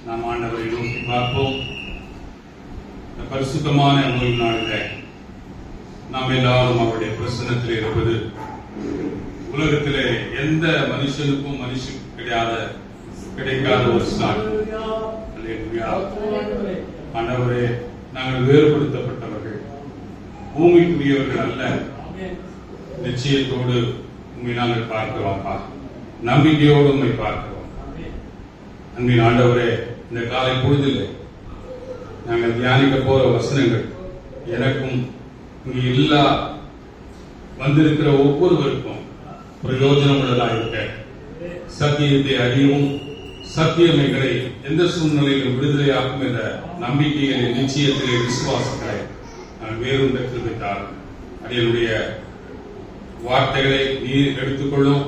நாம் ஆண்டவரை நோக்கி பார்ப்போம். பரிசுத்தமான ஓய்வு நாளில் நாம் எல்லாரும் அவருடைய பிரசன்னத்தில் இருப்பது உலகத்திலே எந்த மனுஷனுக்கும் கிடைக்காத ஒரு சாட்சி. ஆண்டவரே, நாங்கள் வேறுபடுத்தப்பட்டவர்கள், பூமிக்குரியவர்கள் அல்ல. நிச்சயத்தோடு உண்மை நாங்கள் பார்க்கிறோம்ப்பா, நம்பிக்கையோடு உண்மை பார்க்கிறோம். அன்பின் ஆண்டவரே, இந்த காலை பொழுதில் நாங்கள் தியானிக்க போற வசனங்கள் எனக்கும் இங்கு எல்லா வந்திருக்கிற ஒவ்வொருவருக்கும் பிரயோஜனம் உள்ளதாக இருக்க, சத்தியத்தை அறியவும் சத்தியமைகளை எந்த சூழ்நிலையிலும் விடுதலையாக்கும் என்ற நம்பிக்கைகளை, நிச்சயத்திலே விசுவாசங்களை நான் வேறும் பெற்றிருந்தார். அதனுடைய வார்த்தைகளை நீர் எடுத்துக்கொள்ளும்.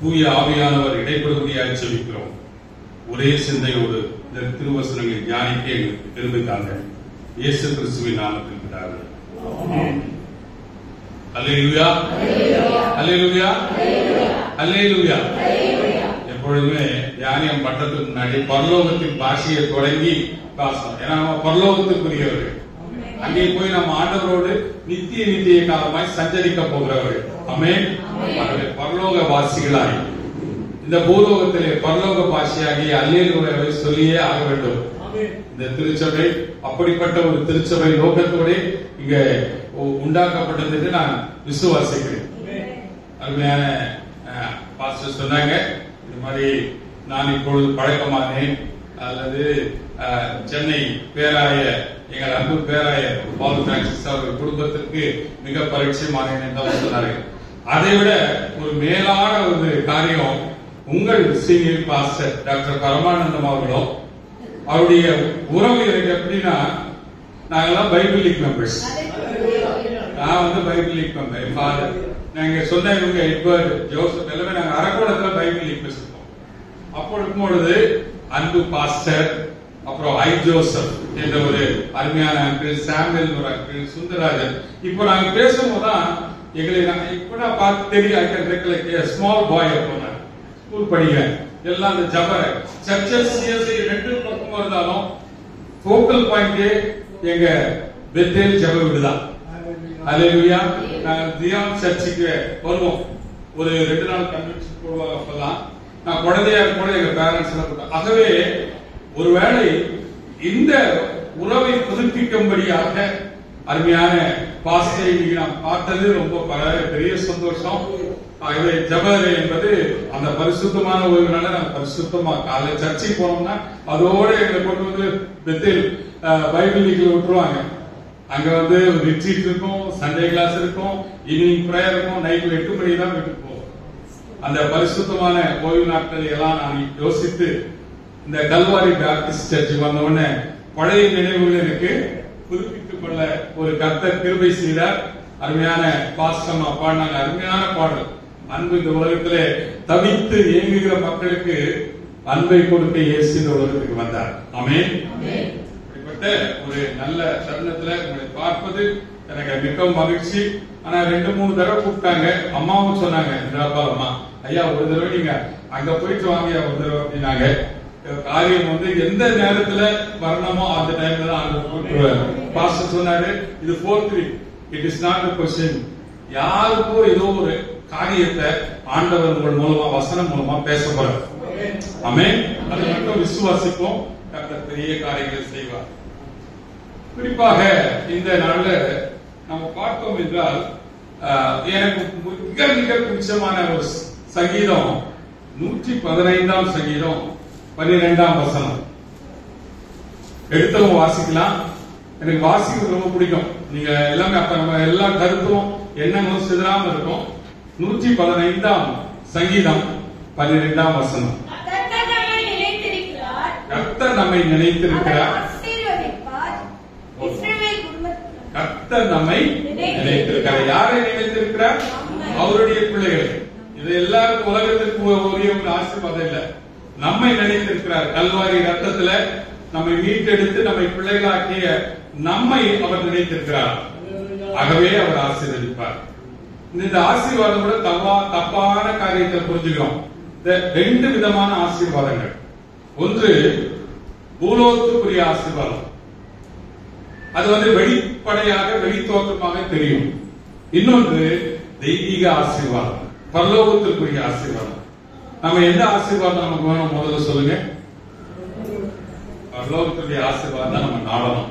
தூய ஆவியானவர் இடைப்படும்படியாக ஜெபிக்கிறோம். ஒரே சிந்தையோடு இந்த திருவசனங்களை தியானிக்க எங்களுக்கு தெரிவித்தாங்க. இயேசு கிறிஸ்துவின் நாமத்தில் பிதாவே. அல்லேலூயா, அல்லேலூயா, அல்லேலூயா. எப்பொழுதுமே தியானியம் பண்றதுக்கு முன்னாடி பரலோகத்தின் பாஷையை தொடங்கி பேசணும். ஏன்னா நம்ம பரலோகத்துக்குரியவர்கள். அங்கே போய் நம்ம ஆண்டவரோடு நித்திய காலமாய் சஞ்சரிக்க போகிறவர்கள். ஆமென். பரலோக வாசிகளாய் இந்த பூலோகத்திலே பரலோக பாஷையாகிய அல்லேலூயாவை சொல்லியே ஆக வேண்டும். இந்த திருச்சபை அப்படிப்பட்ட ஒரு திருச்சபை நோக்கத்தோடு இங்க உண்டாக்கப்பட்டது என்று நான் விசுவாசிக்கிறேன். அருமையான பாஸ்டர் சொன்னாங்க, இந்த மாதிரி நான் இப்பொழுது பழக்கமானேன் அல்லது சென்னை பேராய எங்கள் அன்பு பேராய பால் பிரான்சிஸ் அவர்கள் குடும்பத்திற்கு மிக பரிச்சயமானேன் என்று சொன்னார்கள். அதை விட ஒரு மேலான ஒரு காரியம், உங்கள் சீனியர் பாஸ்டர் டாக்டர் பரமானந்தம் அவர்களும் அவருடைய உறவு எனக்கு எப்படின்னா, நாங்கெல்லாம் பைபிள் லீக் மெம்பர்ஸ். நான் வந்து பைபிள் லீக் மெம்பர். ஃபாதர் நாங்க சொன்ன இவங்க எட்வர்ட் ஜோசப் எல்லாமே நாங்க அரக்கோணத்துல பைபிள் லீக் வச்சிருக்கோம். அப்போ இருக்கும்பொழுது அன்பு பாஸ்டர், அப்புறம் ஐ ஜோசப் என்ற ஒரு அருமையான அங்கிள், சாமுவேல் ஒரு அங்கிள், சுந்தரராஜன். இப்போ நாங்க பேசும்போதுதான் எங்களை இப்ப நான் பார்த்து தெரியும். ஸ்மால் பாய் அப்போ நான் ஸ்கூல் படிக்கிறேன். எல்லாம் அந்த ஜபர சர்ச்சஸ் சிஎஸ்ஐ ரெண்டு பக்கம் இருந்தாலும் ஃபோக்கல் பாயிண்ட் எங்க பெத்தேல் ஜப வீடுதான். அல்லேலூயா. நாங்கள் தியான் சர்ச்சுக்கு வருவோம். ஒரு 2 நாள் கன்வென்ஷன் போடுவாங்க. அப்பெல்லாம் நான் குழந்தையா கூட எங்க பேரண்ட்ஸ் எல்லாம். ஆகவே ஒருவேளை இந்த உறவை புதுப்பிக்கும்படியாக அருமையான பாஸ்டரை நாம் பார்த்தது ரொம்ப பெரிய சந்தோஷம். ஆகவே ஜபர் என்பது அந்த பரிசுத்தமான ஓய்வுனால நாங்கள் பரிசுத்தமா காலை சர்ச்சைக்கு போனோம்னா அதோட எங்களை கொண்டு வந்து பெத்தேல் பைபிள் லீக்ல விட்டுருவாங்க. அங்க வந்து ரிட்ரீட் இருக்கும், சண்டே கிளாஸ் இருக்கும், ஈவினிங் பிரேயர் இருக்கும். நைட் 8 மணி தான் வீட்டுக்கு போவோம். அந்த பரிசுத்தமான ஓய்வு நாட்களை எல்லாம் நான் யோசித்து இந்த கல்வாரி பேப்டிஸ்ட் சர்ச் வந்த உடனே பழைய நினைவுகள் எனக்கு புதுப்பித்துக் கொள்ள ஒரு கர்த்தர் கிருபை செய்தார். அருமையான பாஸ்டம்மா பாடினாங்க, அருமையான பாடல். அன்பு இந்த உலகத்திலே தவித்து இயங்குகிற மக்களுக்கு அன்பை கொடுக்க இயேசு இந்த உலகத்துக்கு வந்தார். ஆமென். அப்படிப்பட்ட ஒரு நல்ல தருணத்துல உங்களை பார்ப்பது எனக்கு மிகவும் மகிழ்ச்சி. ஆனா 2-3 தடவை கூப்பிட்டாங்க. அம்மாவும் சொன்னாங்க, அம்மா ஐயா ஒரு தடவை நீங்க அங்க போயிட்டு வாங்க ஒரு தடவை அப்படின்னாங்க. காரியம் வந்து எந்த நேரத்துல வரணுமோ அந்த டைம்ல தான் அங்க கூப்பிடுவாரு. பாஸ்டர் சொன்னாரு, இது 4th week, it is not a question. யாருக்கோ ஏதோ ஒரு காரியத்தை ஆண்டவர் உங்கள் மூலமா வசனம் மூலமா பேச போறார். ஆமென். அதை மட்டும் விசுவாசிப்போம். கர்த்தர் பெரிய காரியங்களை செய்வார். குறிப்பாக இந்த நாள்ல நம்ம பார்த்தோம் என்றால் எனக்கு மிக மிக பிடிச்சமான ஒரு சங்கீதம் 115ஆம் சங்கீதம் 12ஆம் வசனம். எடுத்தவங்க வாசிக்கலாம். எனக்கு வாசிக்கிறது ரொம்ப பிடிக்கும். நீங்க எல்லாமே அப்ப நம்ம எல்லா கருத்தும் எண்ணங்களும் சிதறாம இருக்கும். 115ஆம் சங்கீதம் 12ஆம் வசனம். கர்த்தர் நம்மை நினைத்திருக்கிறார். கர்த்தர் நம்மை நினைத்திருக்கிறார். யாரை நினைத்திருக்கிறார்? அவருடைய பிள்ளைகளை. இது எல்லாருக்கும் உலகத்திற்கு ஒரே ஒரு ஆசீர்வாதம் இல்ல. நம்மை நினைத்திருக்கிறார். கல்வாரி ரத்தத்துல நம்மை மீட்டெடுத்து நம்மை பிள்ளைகளாக்கிய நம்மை அவர் நினைத்திருக்கிறார். ஆகவே அவர் ஆசீர்வதிப்பார். இந்த ஆசீர்வாதம் கூட தப்பான காரியத்தை புரிஞ்சுக்கிறோம். 2 விதமான ஆசீர்வாதங்கள். ஒன்று பூலோகத்துக்குரிய ஆசீர்வாதம். அது வந்து வெளிப்படையாக வெளித்தோற்றமாக தெரியும். இன்னொன்று தெய்வீக ஆசீர்வாதம், பரலோகத்திற்குரிய ஆசீர்வாதம். நம்ம எந்த ஆசீர்வாதம் நமக்கு வேணும் முதல்ல சொல்லுங்க. பரலோகத்துடைய ஆசீர்வாதம் தான் நம்ம நாடணும்.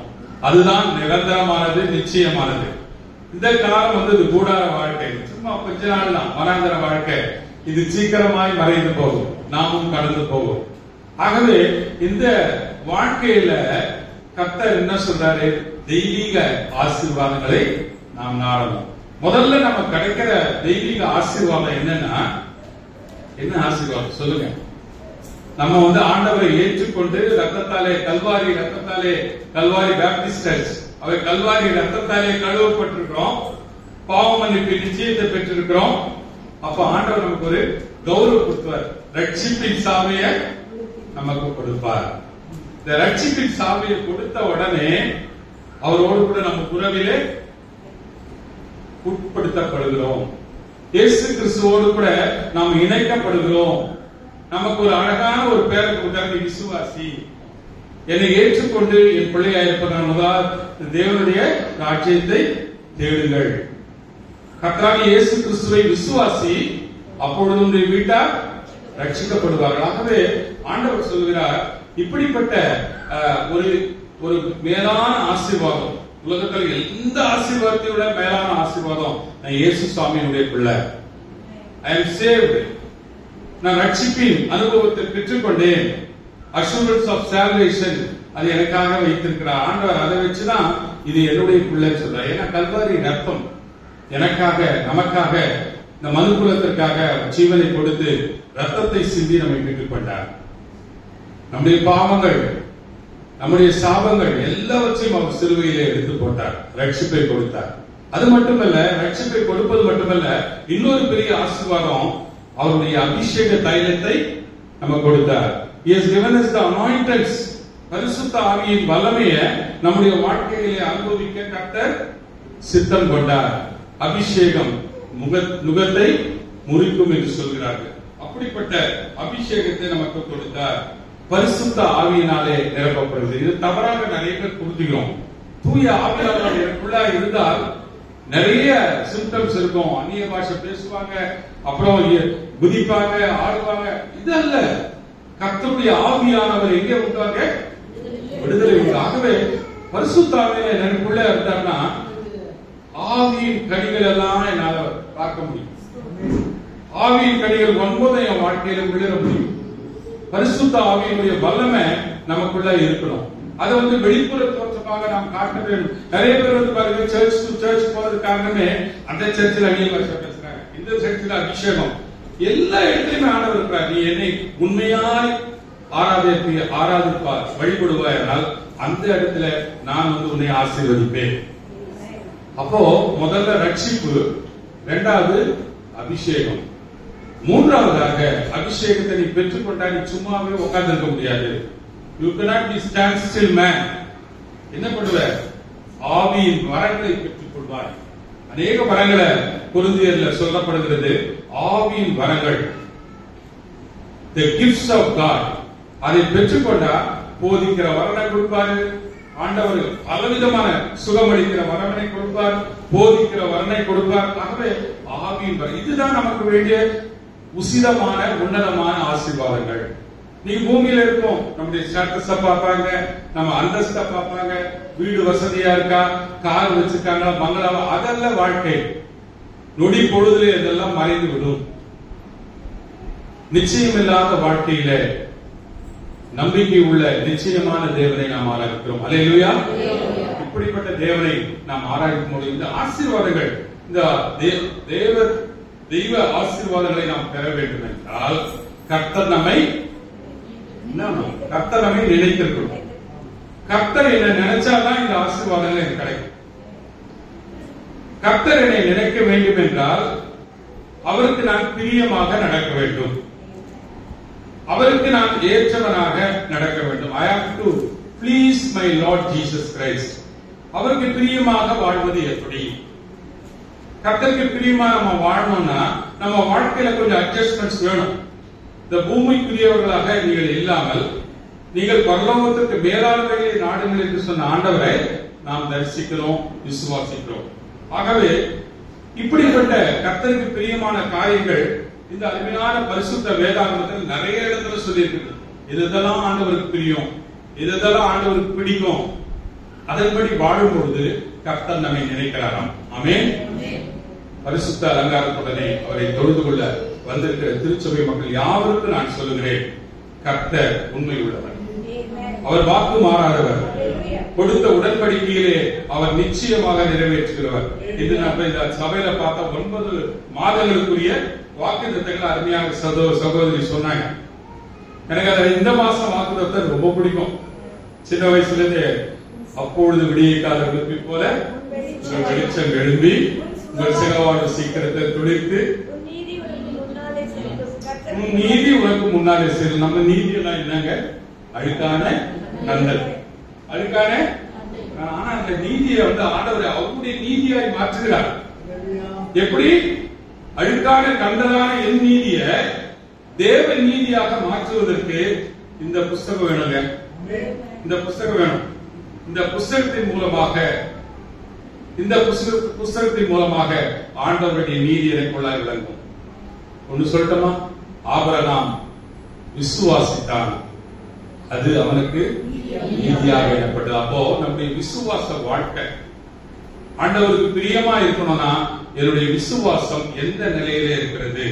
அதுதான் நிரந்தரமானது, நிச்சயமானது. இந்த காலம் வந்து இது கூடார வாழ்க்கை, சும்மா கொஞ்ச நாள் தான் வனாந்தர வாழ்க்கை. இது சீக்கிரமாய் மறைந்து போகும், நாமும் கடந்து போகும். ஆகவே இந்த வாழ்க்கையில கர்த்தர் என்ன சொல்றாரு? தெய்வீக ஆசீர்வாதங்களை நாம் நாடணும். முதல்ல நம்ம கிடைக்கிற தெய்வீக ஆசீர்வாதம் என்னன்னா, என்ன ஆசீர்வாதம் சொல்லுங்க? நம்ம வந்து ஆண்டவரை ஏற்றுக்கொண்டு ரத்தத்தாலே கல்வாரி பேப்டிஸ்ட் சர்ச், அவை கல்வாரி ரத்தத்தாலே கழுவப்பட்டிருக்கிறோம், பாவ மன்னிப்பு நிச்சயத்தை பெற்றிருக்கிறோம். அப்ப ஆண்டவர் நமக்கு ஒரு கௌரவம் கொடுப்பார், ரட்சிப்பின் சாவியை நமக்கு கொடுப்பார். இந்த ரட்சிப்பின் சாவியை கொடுத்த உடனே அவரோடு கூட நம்ம உறவிலே உட்படுத்தப்படுகிறோம். இயேசு கிறிஸ்துவோடு கூட நாம் இணைக்கப்படுகிறோம். நமக்கு ஒரு அழகான ஒரு பேரை கொடுத்தாங்க, விசுவாசி. என்னை ஏற்றுக்கொண்டு என் பிள்ளையாயிருப்பதன் முதல் தேவனுடைய ராஜ்யத்தை தேடுங்கள். கர்த்தராகிய இயேசு கிறிஸ்துவை விசுவாசி, அப்பொழுது உங்களுடைய வீட்டார் ரட்சிக்கப்படுவார்கள். ஆகவே ஆண்டவர் சொல்கிறார், இப்படிப்பட்ட ஒரு மேலான ஆசீர்வாதம், உலகத்தில் எந்த ஆசீர்வாதத்தை விட மேலான ஆசீர்வாதம், நான் இயேசு சுவாமியினுடைய பிள்ளை, ஐ அம் சேவ்ட், நான் ரட்சிப்பின் அனுபவத்தை பெற்றுக்கொண்டேன், அஷூரன்ஸ் ஆஃப் சால்வேஷன் அது எனக்காக வைத்திருக்கிறார் ஆண்டவர். அதை வச்சுதான் இது என்னுடைய பிள்ளை சொல்றார். ஏன்னா கல்வாரி ரத்தம் எனக்காக, நமக்காக, இந்த மனுக்குலத்திற்காக ஜீவனை கொடுத்து ரத்தத்தை சிந்தி நம்மை பெற்றுக் கொண்டார். நம்முடைய பாவங்கள், நம்முடைய சாபங்கள் எல்லாவற்றையும் அவர் சிலுவையிலே எடுத்து போட்டார், ரட்சிப்பை கொடுத்தார். அது மட்டுமல்ல, ரட்சிப்பை கொடுப்பது மட்டுமல்ல, இன்னொரு பெரிய ஆசீர்வாதம், அவருடைய அபிஷேக தைலத்தை நம்ம கொடுத்தார். He has given us the anointings. பரிசுத்த ஆவியின் வல்லமையை நம்முடைய வாழ்க்கையிலே அனுபவிக்க கர்த்தர் சித்தம் கொண்டார். அபிஷேகம் நுகத்தை முறிக்கும் என்று சொல்கிறார்கள். அப்படிப்பட்ட அபிஷேகத்தை நமக்கு கொடுத்தார். பரிசுத்த ஆவியினாலே நிரப்பப்படுது. இது தவறாக நிறைய பேர் புரிஞ்சுக்கிறோம். தூய ஆவியானவர் எனக்குள்ள இருந்தால் நிறைய சிம்டம்ஸ் இருக்கும். அந்நிய பாஷை பேசுவாங்க, அப்புறம் குதிப்பாங்க, ஆடுவாங்க. இதல்ல, கர்த்தருடைய ஆவியானவர் எங்கே உண்டாங்க? விடுதலை உண்டு. ஆகவே பரிசுத்த ஆவியில எனக்குள்ள இருந்தார்னா ஆவியின் கனிகள் எல்லாம் என்னால பார்க்க முடியும். ஆவியின் கனிகள் 9 என் வாழ்க்கையில விழுற முடியும். பரிசுத்த ஆவியினுடைய வல்லமை நமக்குள்ள இருக்கணும். அதை வந்து வெளிப்புற தோற்றமாக நாம் காட்ட வேண்டும். நிறைய பேர் வந்து பாருங்க, சர்ச் டு சர்ச் போறது காரணமே அந்த சர்ச்சில் அந்நிய பாஷை பேசுறாங்க, இந்த சர்ச்சில் அபிஷேகம், எல்லா இடத்திலுமே ஆண்டவர் இருக்கிறார். நீ என்னை உண்மையாய் ஆராதிப்பார், வழிபடுவாயானால் அந்த இடத்துல நான் வந்து உன்னை ஆசீர்வதிப்பேன். அப்போ முதல்ல ரட்சிப்பு, இரண்டாவது அபிஷேகம், மூன்றாவதாக அபிஷேகத்தை நீ பெற்றுக்கொண்டா நீ சும்மாவே உட்கார்ந்து இருக்க முடியாது. You cannot be stand still man. என்ன பண்ணுவ? ஆவியின் வரங்களை பெற்றுக் கொள்வாய். அநேக வரங்களை கொரிந்தியர்ல சொல்லப்படுகிறது. ஆவியின் வரங்கள், the gifts of God, அதை பெற்றுக்கொண்டா போதிக்கிற வரனை கொடுப்பாரு ஆண்டவர், பலவிதமான சுகமளிக்கிற வரனை கொடுப்பார், போதிக்கிற வரனை கொடுப்பார். ஆகவே ஆவியின் வரம், இதுதான் நமக்கு வேண்டிய உசிதமான உன்னதமான ஆசீர்வாதங்கள். நீங்க பூமியில இருக்கோம், நம்முடைய ஸ்டேட்டஸ பார்ப்பாங்க, நம்ம அந்தஸ்த பார்ப்பாங்க, வீடு வசதியா இருக்கா, கார் வச்சிருக்காங்க, பங்களா, அதல்ல வாழ்க்கை. நொடி பொழுதுல இதெல்லாம் மறைந்து விடும். நிச்சயம் இல்லாத வாழ்க்கையில நம்பிக்கை உள்ள நிச்சயமான தேவனை நாம் ஆராய்க்கிறோம். அல்லேலூயா. இப்படிப்பட்ட தேவனை நாம் ஆராய்க்கும் போது இந்த ஆசீர்வாதங்கள், இந்த தெய்வ ஆசீர்வாதங்களை நாம் பெற வேண்டும் என்றால் கர்த்தர் நம்மை நினைத்திருக்கணும். கர்த்தர் என்னை நினைச்சாதான் இந்த ஆசீர்வாதங்கள் எனக்கு கிடைக்கும். கர்த்தர் என்னை நினைக்க வேண்டும் என்றால் அவருக்கு நான் பிரியமாக நடக்க வேண்டும், அவருக்கு நான் ஏற்றவனாக நடக்க வேண்டும். I have to please my Lord Jesus Christ. அவருக்கு பிரியமாக வாழ்வது எப்படி? கர்த்தருக்கு பிரியமா நம்ம வாழணும்னா நம்ம வாழ்க்கையில கொஞ்சம் அட்ஜஸ்ட்மெண்ட்ஸ் வேணும். இந்த பூமிக்குரியவர்களாக நீங்கள் இல்லாமல் நீங்கள் பரலோகத்திற்கு மேலானவைகளை நாடுங்கள் என்று சொன்ன ஆண்டவரை நாம் தரிசிக்கிறோம், விசுவாசிக்கிறோம். ஆகவே இப்படிப்பட்ட கர்த்தருக்கு பிரியமான காரியங்கள் இந்த அருமையான பரிசுத்த வேதாகமத்தில் நிறைய இடத்துல சொல்லியிருக்கு. இதெல்லாம் ஆண்டவருக்கு பிரியம், இதெல்லாம் ஆண்டவருக்கு பிடிக்கும். அதன்படி வாழும் பொழுது கர்த்தர் நம்மை நினைக்கிறாராம். ஆமென். பரிசுத்த அலங்காரத்துடனே அவரை தொழுது கொள்ள வந்திருக்கிற திருச்சபை மக்கள் யாவருக்கும் நான் சொல்லுகிறேன், கர்த்தர் உண்மை உள்ளவர், அவர் வாக்கு மாறாதவர், கொடுத்த உடன்படிக்கையிலே அவர் நிச்சயமாக நிறைவேற்றுகிறவர். இது நம்ம இந்த சபையில பார்த்த 9 மாதங்களுக்குரிய வாக்குத்தத்தங்கள் அருமையாக சகோதரி சொன்னாங்க. எனக்கு அது இந்த மாசம் வாக்குத்தத்தம் ரொம்ப பிடிக்கும். சின்ன வயசுல இருந்து அப்பொழுது விடியக்காத விழுப்பி போல வெளிச்சம் எழும்பி உங்கள் சிறவாடு சீக்கிரத்தை துளிர்த்து நீதி உனக்கு முன்னாலே செல்லும். நம்ம நீதி எல்லாம் என்னங்க? அழுக்கான கந்தல், அழுக்கான. ஆனா அந்த நீதியை ஆண்டவர் அவருடைய நீதியாய் மாற்றுகிறார். எப்படி? அழுக்கான கந்தலான என் நீதிய தேவ நீதியாக மாற்றுவதற்கு இந்த புஸ்தகம் வேணுங்க. இந்த புஸ்தகம் வேணும். இந்த புஸ்தகத்தின் மூலமாக ஆண்டவருடைய நீதி எனக்குள்ளாய் விளங்கும். ஒன்னு சொல்லட்டுமா? ஆபிரகாம் விசுவாசித்தான், அது அவனுக்கு நீதியாக எண்ணப்பட்டது. அப்போ நம்முடைய விசுவாச வாழ்க்கை ஆண்டவருக்கு பிரியமா இருக்கணும்னா என்னுடைய விசுவாசம் எந்த நிலையிலே இருக்கிறது?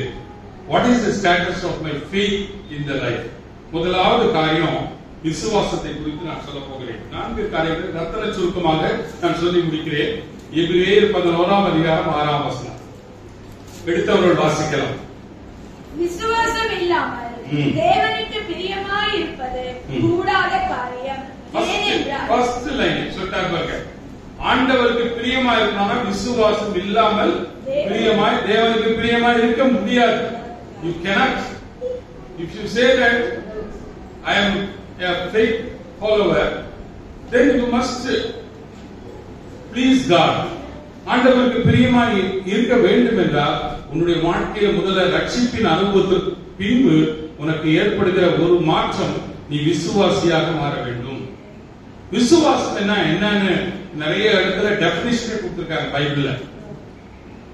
What is the status of my faith in the life? முதலாவது காரியம் விசுவாசத்தை குறித்து நான் சொல்ல போகிறேன். 4 காரியங்களை ரத்தன சுருக்கமாக நான் சொல்லி முடிக்கிறேன். எபிரேயர் 11ஆம் அதிகாரம் 6ஆம் வசனம் எடுத்தவர்கள் வாசிக்கலாம். விசுவாசம் இல்லாமல் தேவனுக்கு பிரியமாய் இருப்பது கூடாத காரியம். ஃபர்ஸ்ட் லைன் சொல்லிட்டாங்க. ஆண்டவருக்கு பிரியமா இருக்கணும்னா விசுவாசம் இல்லாமல் பிரியமாய் தேவனுக்கு பிரியமாய் இருக்க முடியாது. You cannot. If you say that I am a faith follower, then you must please God. ஆண்டவருக்கு பிரியமாய் இருக்க வேண்டும் என்றால் உன்னுடைய வாழ்க்கையில முதல்ல ரட்சிப்பின் அனுபவத்துக்கு பின்பு உனக்கு ஏற்படுகிற ஒரு மாற்றம், நீ விசுவாசியாக மாற வேண்டும். விசுவாசம் என்னன்னு நிறைய இடத்துல டெபினிஷன் கொடுத்திருக்காங்க பைபிள்ல.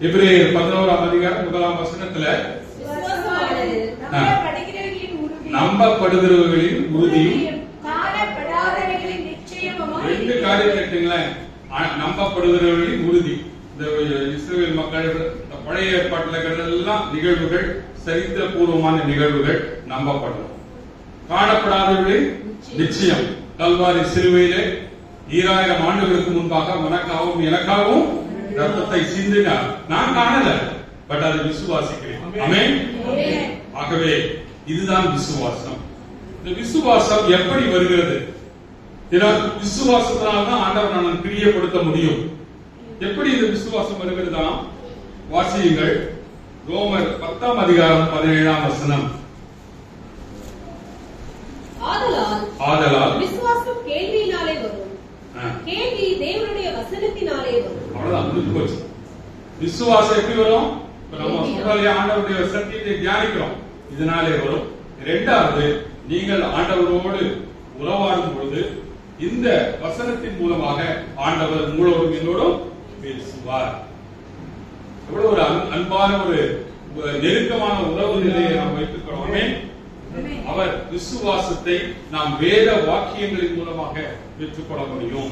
எபிரேயர் 11ஆம் அதிகாரம் 1ஆம் வசனத்துல நம்பப்படுகிறவர்களின் உறுதியும் ரெண்டு காரியம் கேட்டீங்களேன். நம்பப்படுகிறவர்களின் உறுதி. இந்த இஸ்ரவேல் மக்கள் பழைய ஏற்பாட்டில் எல்லாம் நிகழ்வுகள் சரித்திர பூர்வமான நிகழ்வுகள் நம்பப்படும். காணப்படாதவர்களின் நிச்சயம். கல்வாரி சிலுவையிலே 2000 ஆண்டுகளுக்கு முன்பாக உனக்காகவும் எனக்காகவும் ரத்தத்தை சிந்தினார். நான் காணல, பட் அதை விசுவாசிக்கிறேன். ஆமென். ஆகவே இதுதான் விசுவாசம். இந்த விசுவாசம் எப்படி வருகிறது? விசுவாசத்தினால்தான் ஆண்டவர் நான் பிரியப்படுத்த முடியும். எப்படி இந்த விசுவாசம் வருகிறதா? வாசியுங்கள். ரோமர் 10ஆம் அதிகாரம் 17ஆம் வசனம். ஆதலால் விசுவாசம் கேள்வியினாலே வரும், கேள்வி தேவனுடைய வசனத்தினாலே வரும். அவ்வளவுதான், முடிஞ்சு போச்சு. விசுவாசம் எப்படி வரும்? நம்ம சொல்றாலே ஆண்டவருடைய சத்தியத்தை தியானிக்கிறோம், இதனாலே வரும். இரண்டாவது, நீங்கள் ஆண்டவரோடு உறவாடும் பொழுது இந்த வசனத்தின் மூலமாக ஆண்டவர் உங்களோடும் என்னோடும் பேசுவார். எவ்வளவு ஒரு அன்பான ஒரு நெருக்கமான உறவு நிலையை நாம் வைத்துக்கிறோம். அவர் விசுவாசத்தை நாம் வேத வாக்கியங்களின் மூலமாக பெற்றுக்கொள்ள முடியும்,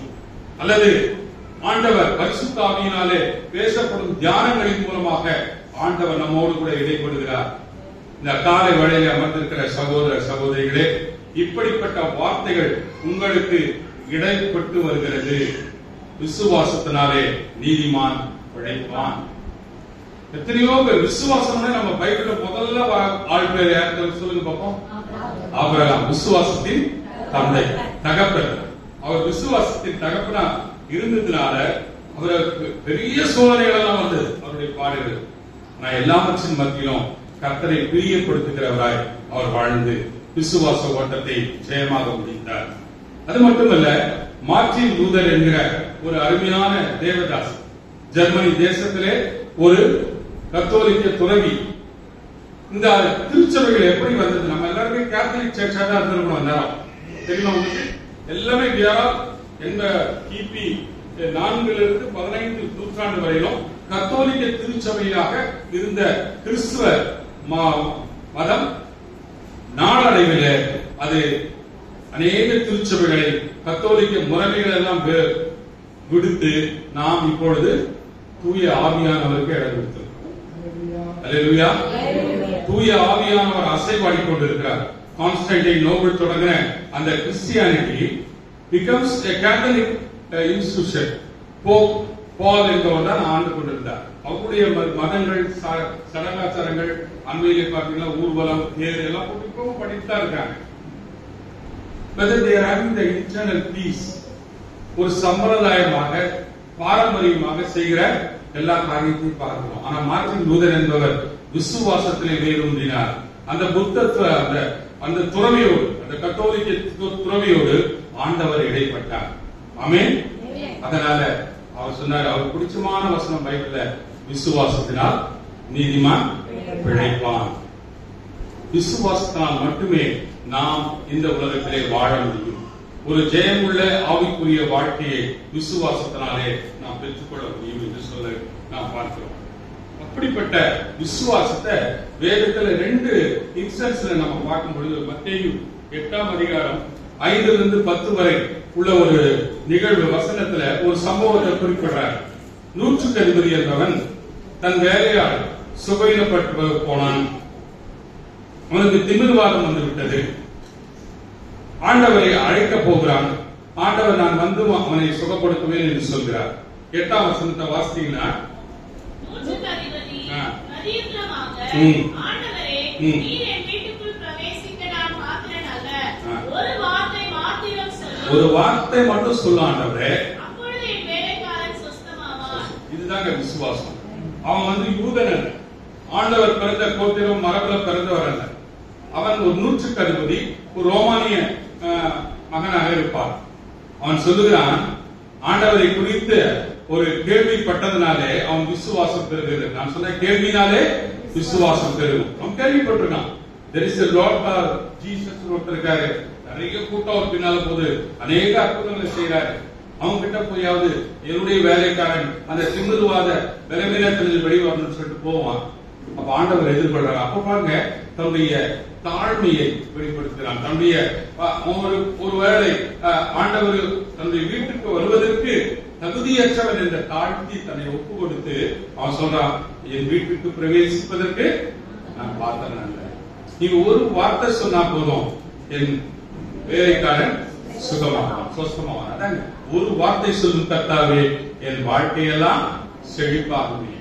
அல்லது ஆண்டவர் பரிசுத்த ஆவியினாலே பேசப்படும் தியானங்களின் மூலமாக ஆண்டவர் நம்மோடு கூட இடைப்படுகிறார். இந்த காலை வேளையில் அமர்ந்திருக்கிற சகோதர சகோதரிகளே, இப்படிப்பட்ட வார்த்தைகள் உங்களுக்கு இடைப்பட்டு வருகிறது. விசுவாசத்தினாலே நீதிமான் பிழைப்பான். எத்தனையோ பேர் விசுவாசம் நம்ம பைபிள்ல முதல்ல ஆள் பேர் யார் சொல்லுங்க பாப்போம். ஆபிரகாம் விசுவாசத்தின் தந்தை, தகப்பன். அவர் விசுவாசத்தின் தகப்பனா இருந்ததுனால அவருக்கு பெரிய சோதனைகள் எல்லாம் வந்தது அவருடைய பாடுகள். நான் எல்லாவற்றின் மத்தியிலும் கர்த்தரை பிரியப்படுத்துகிறவராய் அவர் வாழ்ந்து விசுவாச ஓட்டத்தை ஜெயமாக முடித்தார். அது மட்டுமல்ல, மார்ட்டின் லூதர் என்கிற ஒரு அருமையான தேவதாஸ், ஜெர்மனி தேசத்திலே ஒரு கத்தோலிக்க துறவி. இந்த திருச்சபைகள் எப்படி வந்தது? நம்ம எல்லாருமே கேத்தலிக் சர்ச்சா தான் இருந்திருக்கணும். நேரம் தெரியுமா உங்களுக்கு? எல்லாமே வியாழ் எங்க கிபி 4 to 15 நூற்றாண்டு வரையிலும் கத்தோலிக்க திருச்சபையாக இருந்த கிறிஸ்துவ மதம் நாளடைவில் அது அநேக திருச்சபைகளை கத்தோலிக்க முறைமைகள் எல்லாம் விடுத்து நாம் இப்பொழுது தூய ஆவியானவருக்கு இடம் கொடுத்திருக்கிறோம். அல்லேலூயா. தூய ஆவியானவர் அசைவாடி கொண்டிருக்கிறார். கான்ஸ்டன்டைன் நோபல் தொடங்கின அந்த Christianity becomes a Catholic institution. Pope Paul என்பவர் தான் ஆண்டு கொண்டிருந்தார். அவருடைய மதங்கள் சடங்காச்சாரங்கள் அண்மையிலே பார்த்தீங்கன்னா ஊர்வலம் தேர் எல்லாம் இப்பவும் படித்துதான் இருக்காங்க. whether they are having the internal peace, ஒரு சம்பிரதாயமாக பாரம்பரியமாக செய்கிற எல்லா காரியத்தையும் பார்க்கிறோம். ஆனா மார்ட்டின் லூதர் என்பவர் விசுவாசத்திலே வேரூன்றினார். அந்த புத்தத்துவ அந்த துறவியோடு, அந்த கத்தோலிக்க துறவியோடு ஆண்டவர் இடைப்பட்டார். ஆமென். அதனால அவர் சொன்னார், அவர் பிடிச்சமான வசனம் பைபிள்ல, விசுவாசத்தினால் நீதிமான் பிழைப்பான். விசுவாசத்தினால் மட்டுமே நாம் இந்த உலகத்திலே வாழ முடியும். ஒரு ஜெயமுள்ள ஆவிக்குரிய வாழ்க்கையை விசுவாசத்தினாலே நாம் பெற்றுக்கொள்ள முடியும் என்று சொல்ல நாம் பார்க்கிறோம். அப்படிப்பட்ட விசுவாசத்தை வேதத்துல 2 இன்ஸ்டன்ஸ்ல நம்ம பார்க்கும் பொழுது, மத்தேயு 8ஆம் அதிகாரம் 5-10 வரை உள்ள ஒரு நிகழ்வு வசனத்துல ஒரு சம்பவத்தை குறிப்பிடுறார். 150 என்பவன் தன் வேலையால் சுபையினப்பட்டு போனான். அவனுக்கு திமிர்வாதம் வந்து விட்டது. ஆண்டவரை அழைக்க போகிறான். ஆண்டவர் நான் வந்து அவனை சுகப்படுத்துவேன் என்று சொல்கிறார். 8ஆம் வசனத்தை வாசித்தீங்கன்னா, ஒரு வார்த்தை மட்டும் சொல்ல ஆண்டவரே, இதுதாங்க விசுவாசம். அவன் வந்து யூதன் அல்ல, ஆண்டவர் பிறந்த கோத்திரம் மரபுல பிறந்தவர் அல்ல. அவன் ஒரு 150 ஒரு ரோமானிய மகனாக இருப்பார். அவன் சொல்லுகிறான், ஆண்டவரை குறித்து ஒரு கேள்விப்பட்டதுனாலே அவன் விசுவாசம் பெறுகிறது. நான் சொன்ன கேள்வினாலே விசுவாசம் பெறுவோம். அவன் கேள்விப்பட்டிருக்கான், there is a Lord Jesus ஒருத்தர் இருக்காரு, நிறைய கூட்டம் ஒரு பின்னால போது அநேக அற்புதங்களை செய்யறாரு. அவங்க கிட்ட போயாவது என்னுடைய வேலைக்காரன் அந்த திமிர்வாத பலவீனத்தில் வெளிவரணும்னு சொல்லிட்டு போவான். அப்ப ஆண்டவர் எதிர்கொள்றார். அப்ப பாருங்க, தன்னுடைய தாழ்மையை வெளிப்படுத்துகிறான். தன்னுடைய ஒருவேளை ஆண்டவர் தன்னுடைய வீட்டுக்கு வருவதற்கு தகுதியற்றவன் என்ற தாழ்த்தி தன்னை ஒப்பு கொடுத்து அவன் சொல்றான், என் வீட்டுக்கு பிரவேசிப்பதற்கு நான் பார்த்தேன் அல்ல. நீங்க ஒரு வார்த்தை சொன்னா போதும், என் வேலைக்காரன் சுகமாகலாம், சொஸ்தமாகலாம். அதாங்க, ஒரு வார்த்தை சொல்லும் கர்த்தாவே, என் வாழ்க்கையெல்லாம் செழிப்பாகுமே.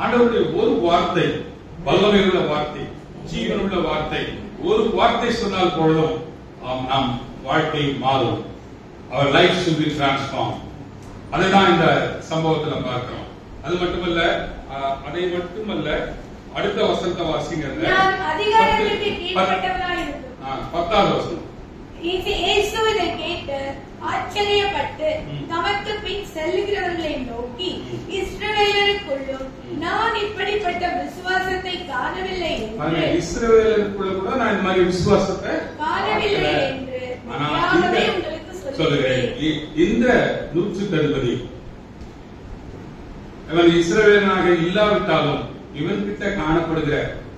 ஆண்டவருடைய ஒரு வார்த்தை, வல்லமை உள்ள வார்த்தை, ஜீவனுள்ள வார்த்தை, ஒரு வார்த்தை சொன்னால் போதும் நம் வாழ்க்கை மாறும். Our life should be transformed. அதுதான் இந்த சம்பவத்துல பார்க்கிறோம். அது மட்டுமல்ல, அதை மட்டுமல்ல, அடுத்த வசனத்தை வாசிங்க. 10ஆவது வசனம். இயேசு இதை கேட்டு ஆச்சரியப்பட்டு தமக்கு பின் செல்லுகிறவர்களை நோக்கி, இஸ்ரவேலருக்குள்ளும் நான் இப்படிப்பட்ட விசுவாசத்தை காணவில்லை என்று, இஸ்ரவேலருக்குள்ள கூட நான் இந்த மாதிரி விசுவாசத்தை காணவில்லை என்று உங்களுக்கு சொல்லுகிறேன். இந்த 150 இவன் இஸ்ரவேலனாக இல்லாவிட்டாலும் இவன் கிட்ட காணப்படுகிற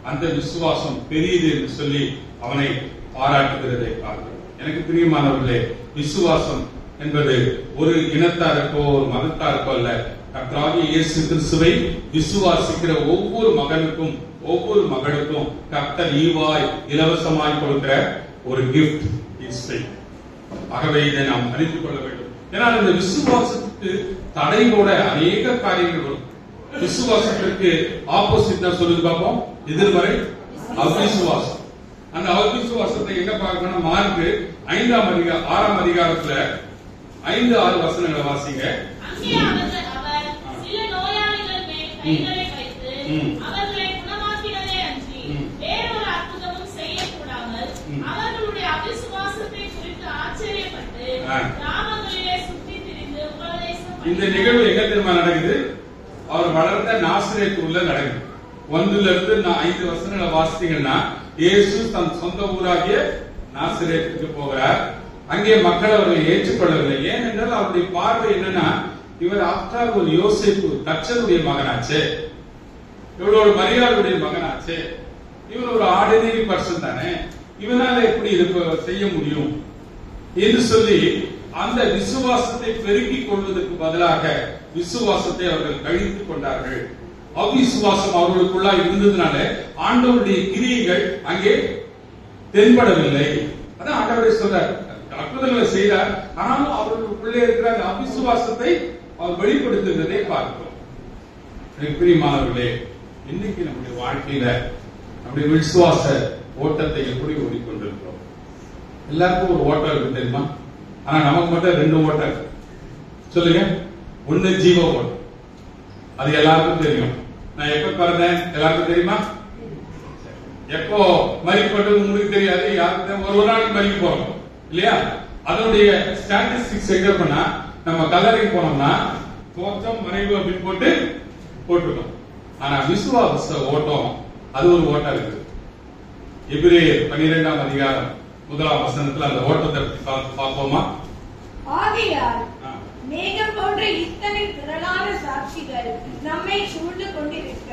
அந்த விசுவாசம் பெரியது என்று சொல்லி அவனை பாராட்டுகிறதை பார்க்கிறோம். எனக்கு பிரியமானவர்களே, விசுவாசம் என்பது ஒரு இனத்தாருக்கோ ஒரு மதத்தாருக்கோ அல்ல. கர்த்தராகிய இயேசு கிறிஸ்துவை விசுவாசிக்கிற ஒவ்வொரு மகனுக்கும் ஒவ்வொரு மகளுக்கும் கர்த்தர் ஈவாய் இலவசமாய் கொடுக்கிற ஒரு கிஃப்ட் இஸ் ஃபெய்த். ஆகவே இதை நாம் அறிந்து கொள்ள வேண்டும். ஏன்னா இந்த விசுவாசத்துக்கு தடை போட அநேக காரியங்கள் வரும். விசுவாசத்திற்கு ஆப்போசிட் தான் சொல்லுங்க பார்ப்போம், எதிர்மறை அவிசுவாசம். அந்த அவிசுவாசத்தை எங்க பார்க்கணும்? மார்க் 6ஆம் அதிகாரத்துல 5-6 வசனங்களை வாசிங்க. இந்த நிகழ்வு எங்க தெரியுமா நடக்குது? அவர் வளர்ந்த நாசரேத் உள்ள நடக்குது. 1-5 வசனங்களை வாசித்தீங்கன்னா, இயேசு தன் சொந்த ஊராகிய நாசரேத்துக்கு போகிறார். அங்கே மக்கள் அவர்களை ஏற்றுக்கொள்ளவில்லை. ஏனென்றால் அவருடைய பார்வை என்னன்னா, இவர் ஆஃப்டர் ஒரு யோசேப்பு தச்சருடைய மகனாச்சே, இவரோட மரியாதையுடைய மகனாச்சே, இவர் ஒரு ஆர்டினரி பர்சன் தானே, இவனால எப்படி இது செய்ய முடியும் என்று சொல்லி அந்த விசுவாசத்தை பெருக்கிக் கொள்வதற்கு பதிலாக விசுவாசத்தை அவர்கள் கழித்துக் கொண்டார்கள். அவிசுவாசம் அவர்களுக்குள்ளா இருந்ததுனால ஆண்டவருடைய கிரியைகள் அங்கே தென்படவில்லை. அதான் ஆண்டவரை சொல்றார், அற்புதங்களை செய்தார், ஆனாலும் அவர்களுக்குள்ளே இருக்கிற அவிசுவாசத்தை அவர் வெளிப்படுத்துகிறதை பார்க்கிறோம். பிரியமானவர்களே, இன்னைக்கு நம்முடைய வாழ்க்கையில நம்முடைய விசுவாச ஓட்டத்தை எப்படி ஓடிக்கொண்டிருக்கிறோம்? எல்லாருக்கும் ஒரு ஓட்டம் இருக்கு தெரியுமா? ஆனா நமக்கு மட்டும் 2 ஓட்டம் இருக்கு. சொல்லுங்க. ஒண்ணு ஜீவ ஓட்டம், அது எல்லாருக்கும் தெரியும். நான் எப்ப பிறந்தேன் எல்லாருக்கும் தெரியுமா? எப்போ மறிக்கப்பட்டது உங்களுக்கு தெரியாது, யாருக்கு ஒரு நாளைக்கு மறிக்க போறோம் இல்லையா? அதனுடைய ஸ்டாட்டிஸ்டிக்ஸ் எங்க பண்ணா, நம்ம கல்லறைக்கு போனோம்னா தோற்றம் மறைவு அப்படின்னு போட்டுருக்கோம். ஆனா விசுவாச ஓட்டம் அது ஒரு ஓட்டம் இருக்கு. எபிரேயர் 12ஆம் அதிகாரம் 1ஆம் வசனத்துல அந்த ஓட்டத்தை பார்ப்போமா? ஆகையால் மேகம் போன்ற இத்தனை திரளான சாட்சிகள் நம்மை சூழ்ந்து கொண்டிருக்க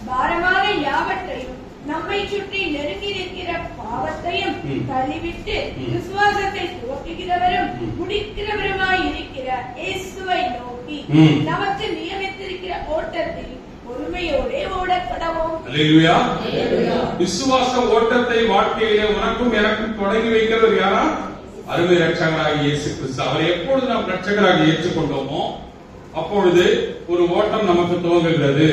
பாரமான யாவற்றையும் நம்மை சுற்றி நெருங்கி இருக்கிற பாவத்தையும் தள்ளிவிட்டு விசுவாசத்தை துவக்குகிறவரும் முடிக்கிறவருமாய் இருக்கிற இயேசுவை நோக்கி நமக்கு நியமித்திருக்கிற ஓட்டத்தில் பொறுமையோடே ஓடக்கடவோம். அல்லேலூயா. விசுவாச ஓட்டத்தை வாழ்க்கையிலே உனக்கும் எனக்கும் தொடங்கி வைக்கிறவர் யாரா? அருமை ரட்சகராகிய இயேசு கிறிஸ்து. அவரை எப்பொழுது நாம் ரட்சகராக ஏற்றுக்கொண்டோமோ அப்பொழுது ஒரு ஓட்டம் நமக்கு துவங்குகிறது.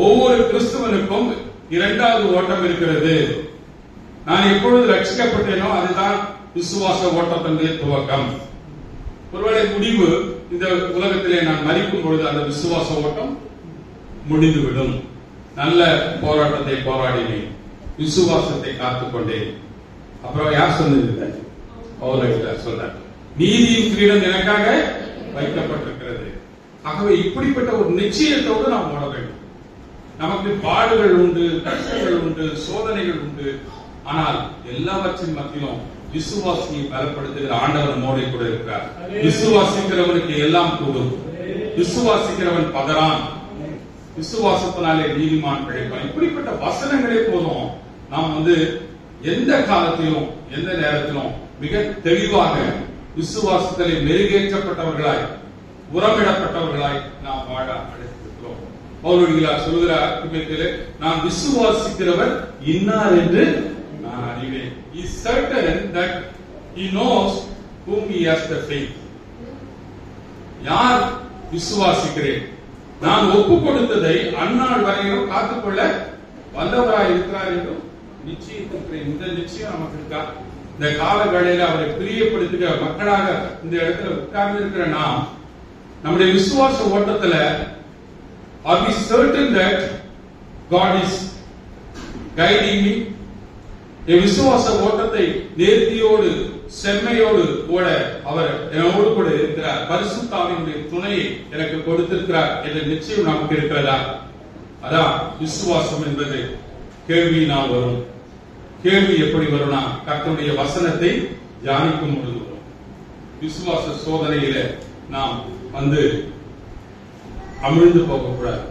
ஒவ்வொரு கிறிஸ்துவனுக்கும் 2வது ஓட்டம் இருக்கிறது. நான் எப்பொழுது ரட்சிக்கப்பட்டேனோ அதுதான் விசுவாச ஓட்டத்தினுடைய துவக்கம். ஒருவேளை முடிவு இந்த உலகத்திலே நான் மரிக்கும் பொழுது அந்த விசுவாச ஓட்டம் முடிந்துவிடும். நல்ல போராட்டத்தை போராடினேன், விசுவாசத்தை காத்துக்கொண்டேன். அப்புறம் யார் சொன்னது? சொல்ற நீதியின் கிரீடம் எனக்காக வைக்கப்பட்டிருக்கிறது. ஆகவே இப்படிப்பட்ட ஒரு நிச்சயத்தோடு நாம் ஓட வேண்டும். நமக்கு பாடுகள் உண்டு, கஷ்டங்கள் உண்டு, சோதனைகள் உண்டு. ஆனால் எல்லாவற்றின் மத்தியிலும் விசுவாசியை பலப்படுத்துகிற ஆண்டவர் நம்மோடு கூட இருக்கிறார். விசுவாசிக்கிறவனுக்கு எல்லாம் கூடும். விசுவாசிக்கிறவன் பதறான். விசுவாசத்தினாலே நீதிமான் பிழைப்பான். இப்படிப்பட்ட வசனங்களே போதும் நாம் எந்த காலத்திலும் எந்த நேரத்திலும் மிக தெளிவாக விசுவாசத்திலே மெருகேற்றப்பட்டவர்களாய் உரமிடப்பட்டவர்களாய் நாம் வாழ அழைத்திருக்கிறோம். பவுல் சொல்கிறார் திமோத்தேயுவிலே, நான் விசுவாசிக்கிறவர் இன்னார் என்று நான் அறிவேன். He is certain that he knows whom he has the faith. யார் விசுவாசிக்கிறேன், நான் ஒப்பு கொடுத்ததை அந்நாள் வரையிலும் காத்துக்கொள்ள வல்லவராய் இருக்கிறார் என்றும் நிச்சயித்திருக்கிறேன். இந்த நிச்சயம் நமக்கு இருக்கா? இந்த காலவேளையில அவரை பிரியப்படுத்துகிற மக்களாக இந்த இடத்துல உட்கார்ந்து இருக்கிற நாம் நம்முடைய விசுவாச ஓட்டத்துல are we certain that God is guiding me? விசுவாச ஓட்டத்தை நேர்த்தியோடு செம்மையோடு ஓட அவர் என்னோடு கூட இருக்கிறார், பரிசுத்த ஆவியினுடைய துணையை எனக்கு கொடுத்திருக்கிறார் என்ற நிச்சயம் நமக்கு இருக்கிறதா? அதான் விசுவாசம் என்பது கேள்வியினால் வரும். கேள்வி எப்படி வரும்னா, கர்த்தருடைய வசனத்தை தியானிக்கும் பொழுது வரும். விசுவாச சோதனையில நாம் அமிழ்ந்து போகக்கூடாது.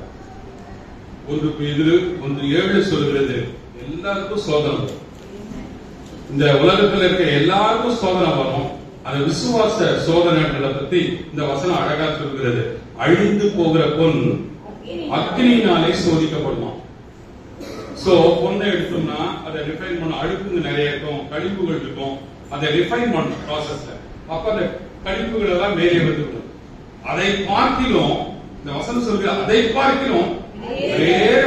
1 பேதுரு 1:7 சொல்கிறது, எல்லாருக்கும் சோதனை வரும். இந்த உலகத்தில் இருக்க எல்லாருக்கும் சோதனை வரும். அந்த விசுவாச சோதனைகளை பத்தி இந்த வசனம் அழகா சொல்கிறது. அழிந்து போகிற பொன் அக்னியினாலே சோதிக்கப்படுமா. சோ பொண்ணை எடுத்தோம்னா அதை ரிஃபைன் பண்ண அழுக்குங்க நிறைய இருக்கும், கழிவுகள் இருக்கும். அதை ரிஃபைன் பண்ண ப்ராசஸ்ல அப்ப அந்த கழிவுகள் எல்லாம் மேலே வந்துவிடும். அதை பார்க்கிலும் இந்த வசனம் சொல்கிற அதை பார்க்கிலும்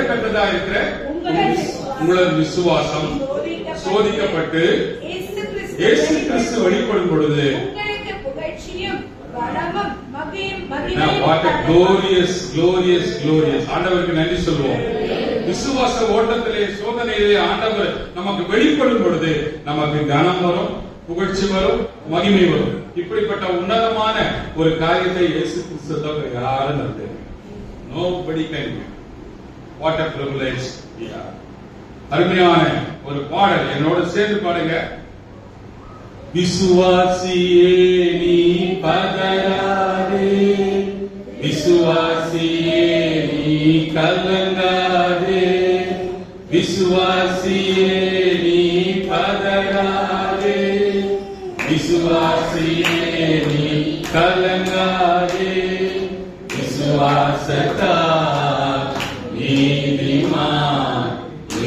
பெற்றதா இருக்கிற உங்களது விசுவாசம் சோதிக்கப்பட்டு இயேசு கிறிஸ்து வெளிப்படும் பொழுது ஆண்டவருக்கு நன்றி சொல்லுவோம். விசுவாச ஓட்டத்திலே சோதனையிலே ஆண்டவர் நமக்கு வெளிப்படும் பொழுது நமக்கு கனம் வரும், புகழ்ச்சி வரும், மகிமை வரும். இப்படிப்பட்ட உன்னதமான ஒரு காரியத்தை இயேசு கிறிஸ்து தவிர யாரும் நடந்தது. Nobody can do. What a privilege we have. அருமையான ஒரு பாடல் என்னோட சேர்ந்து பாடுங்க. விசுவாசியே நீ பதறாதே, விசுவாசியே நீ கலங்காதே, விசுவாசியே நீ பதறாதே, விசுவாசியே நீ கலங்காதே, விசுவாசத்தால் நீதிமான்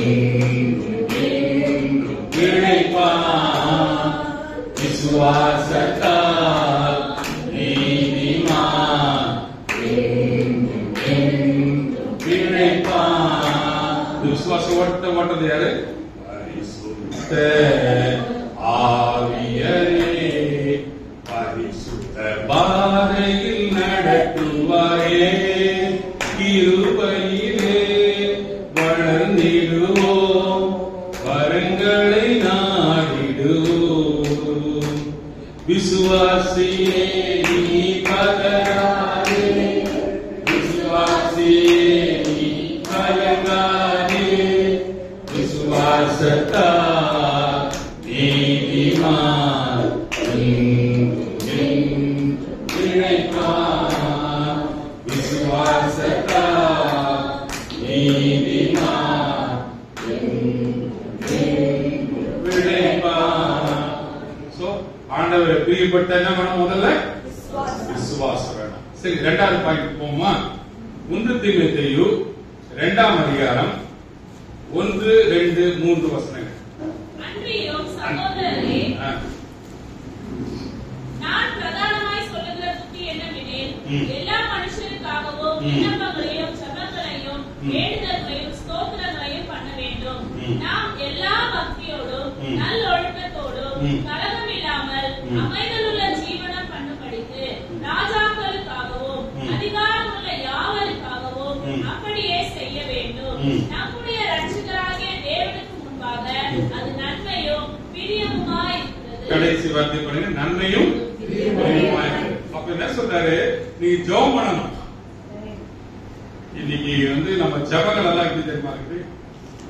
என்றும் பிழைப்பான், விசுவாசத்தால் நீதிமான் என்றும் பிழைப்பான். விசுவாசம் ஓட்டது யாரு? பரிசுத்த ஆவியரே, பரிசுத்த பாதையில் நடத்துவாரே, கிருபையிலே வளர்ந்திடுவோம், வரங்களை நாடிடுவோம். விசுவாசியே நீ பதறாதே, விசுவாசியே நீ கலங்காதே, விசுவாசத்தால் நீதிமான் என்றும் பிழைப்பான், விசுவாசத்தால் நீதிமான் என்றும் பிழைப்பான். சோ ஆண்டவரை பிரியப்பட்ட என்ன வேணும்? முதல்ல விசுவாசம் வேணும். சரி, இரண்டாவது பாயிண்ட் போமா. 1 தீமோத்தேயு 2ஆம் அதிகாரம் 1, 2, 3 வசனங்கள். அன்றியும் சகோதரரே, நான் பிரதானமாய் சொல்லுகிற புத்தி என்னவெனில், எல்லா மனுஷருக்காகவும் விண்ணப்பங்களையும் ஜெபங்களையும் வேண்டுதல்களையும் ஸ்தோத்திரங்களையும் பண்ண வேண்டும். நாம் எல்லா பக்தியோடும் நல்லொழுக்கத்தோடும் கலகமில்லாமல் அமைதலுள்ள ஜீவனம் பண்ணும்படிக்கு ராஜாக்களுக்காகவும் அதிகாரமுள்ள யாவருக்காகவும் அப்படியே செய்ய வேண்டும். நம்முடைய ரட்சகராகிய தேவனுக்கு முன்பாக அது நன்மையும் பிரியமுமாய் இருக்கிறது. கடைசி வார்த்தை பாருங்க, நன்மையும் பிரியமுமாய் இருக்கிறது. அப்ப என்ன சொல்றாரு? நீங்க ஜெபம் பண்ணணும். இன்னைக்கு நம்ம ஜெபங்கள் எல்லாம் எப்படி தெரியுமா இருக்கு?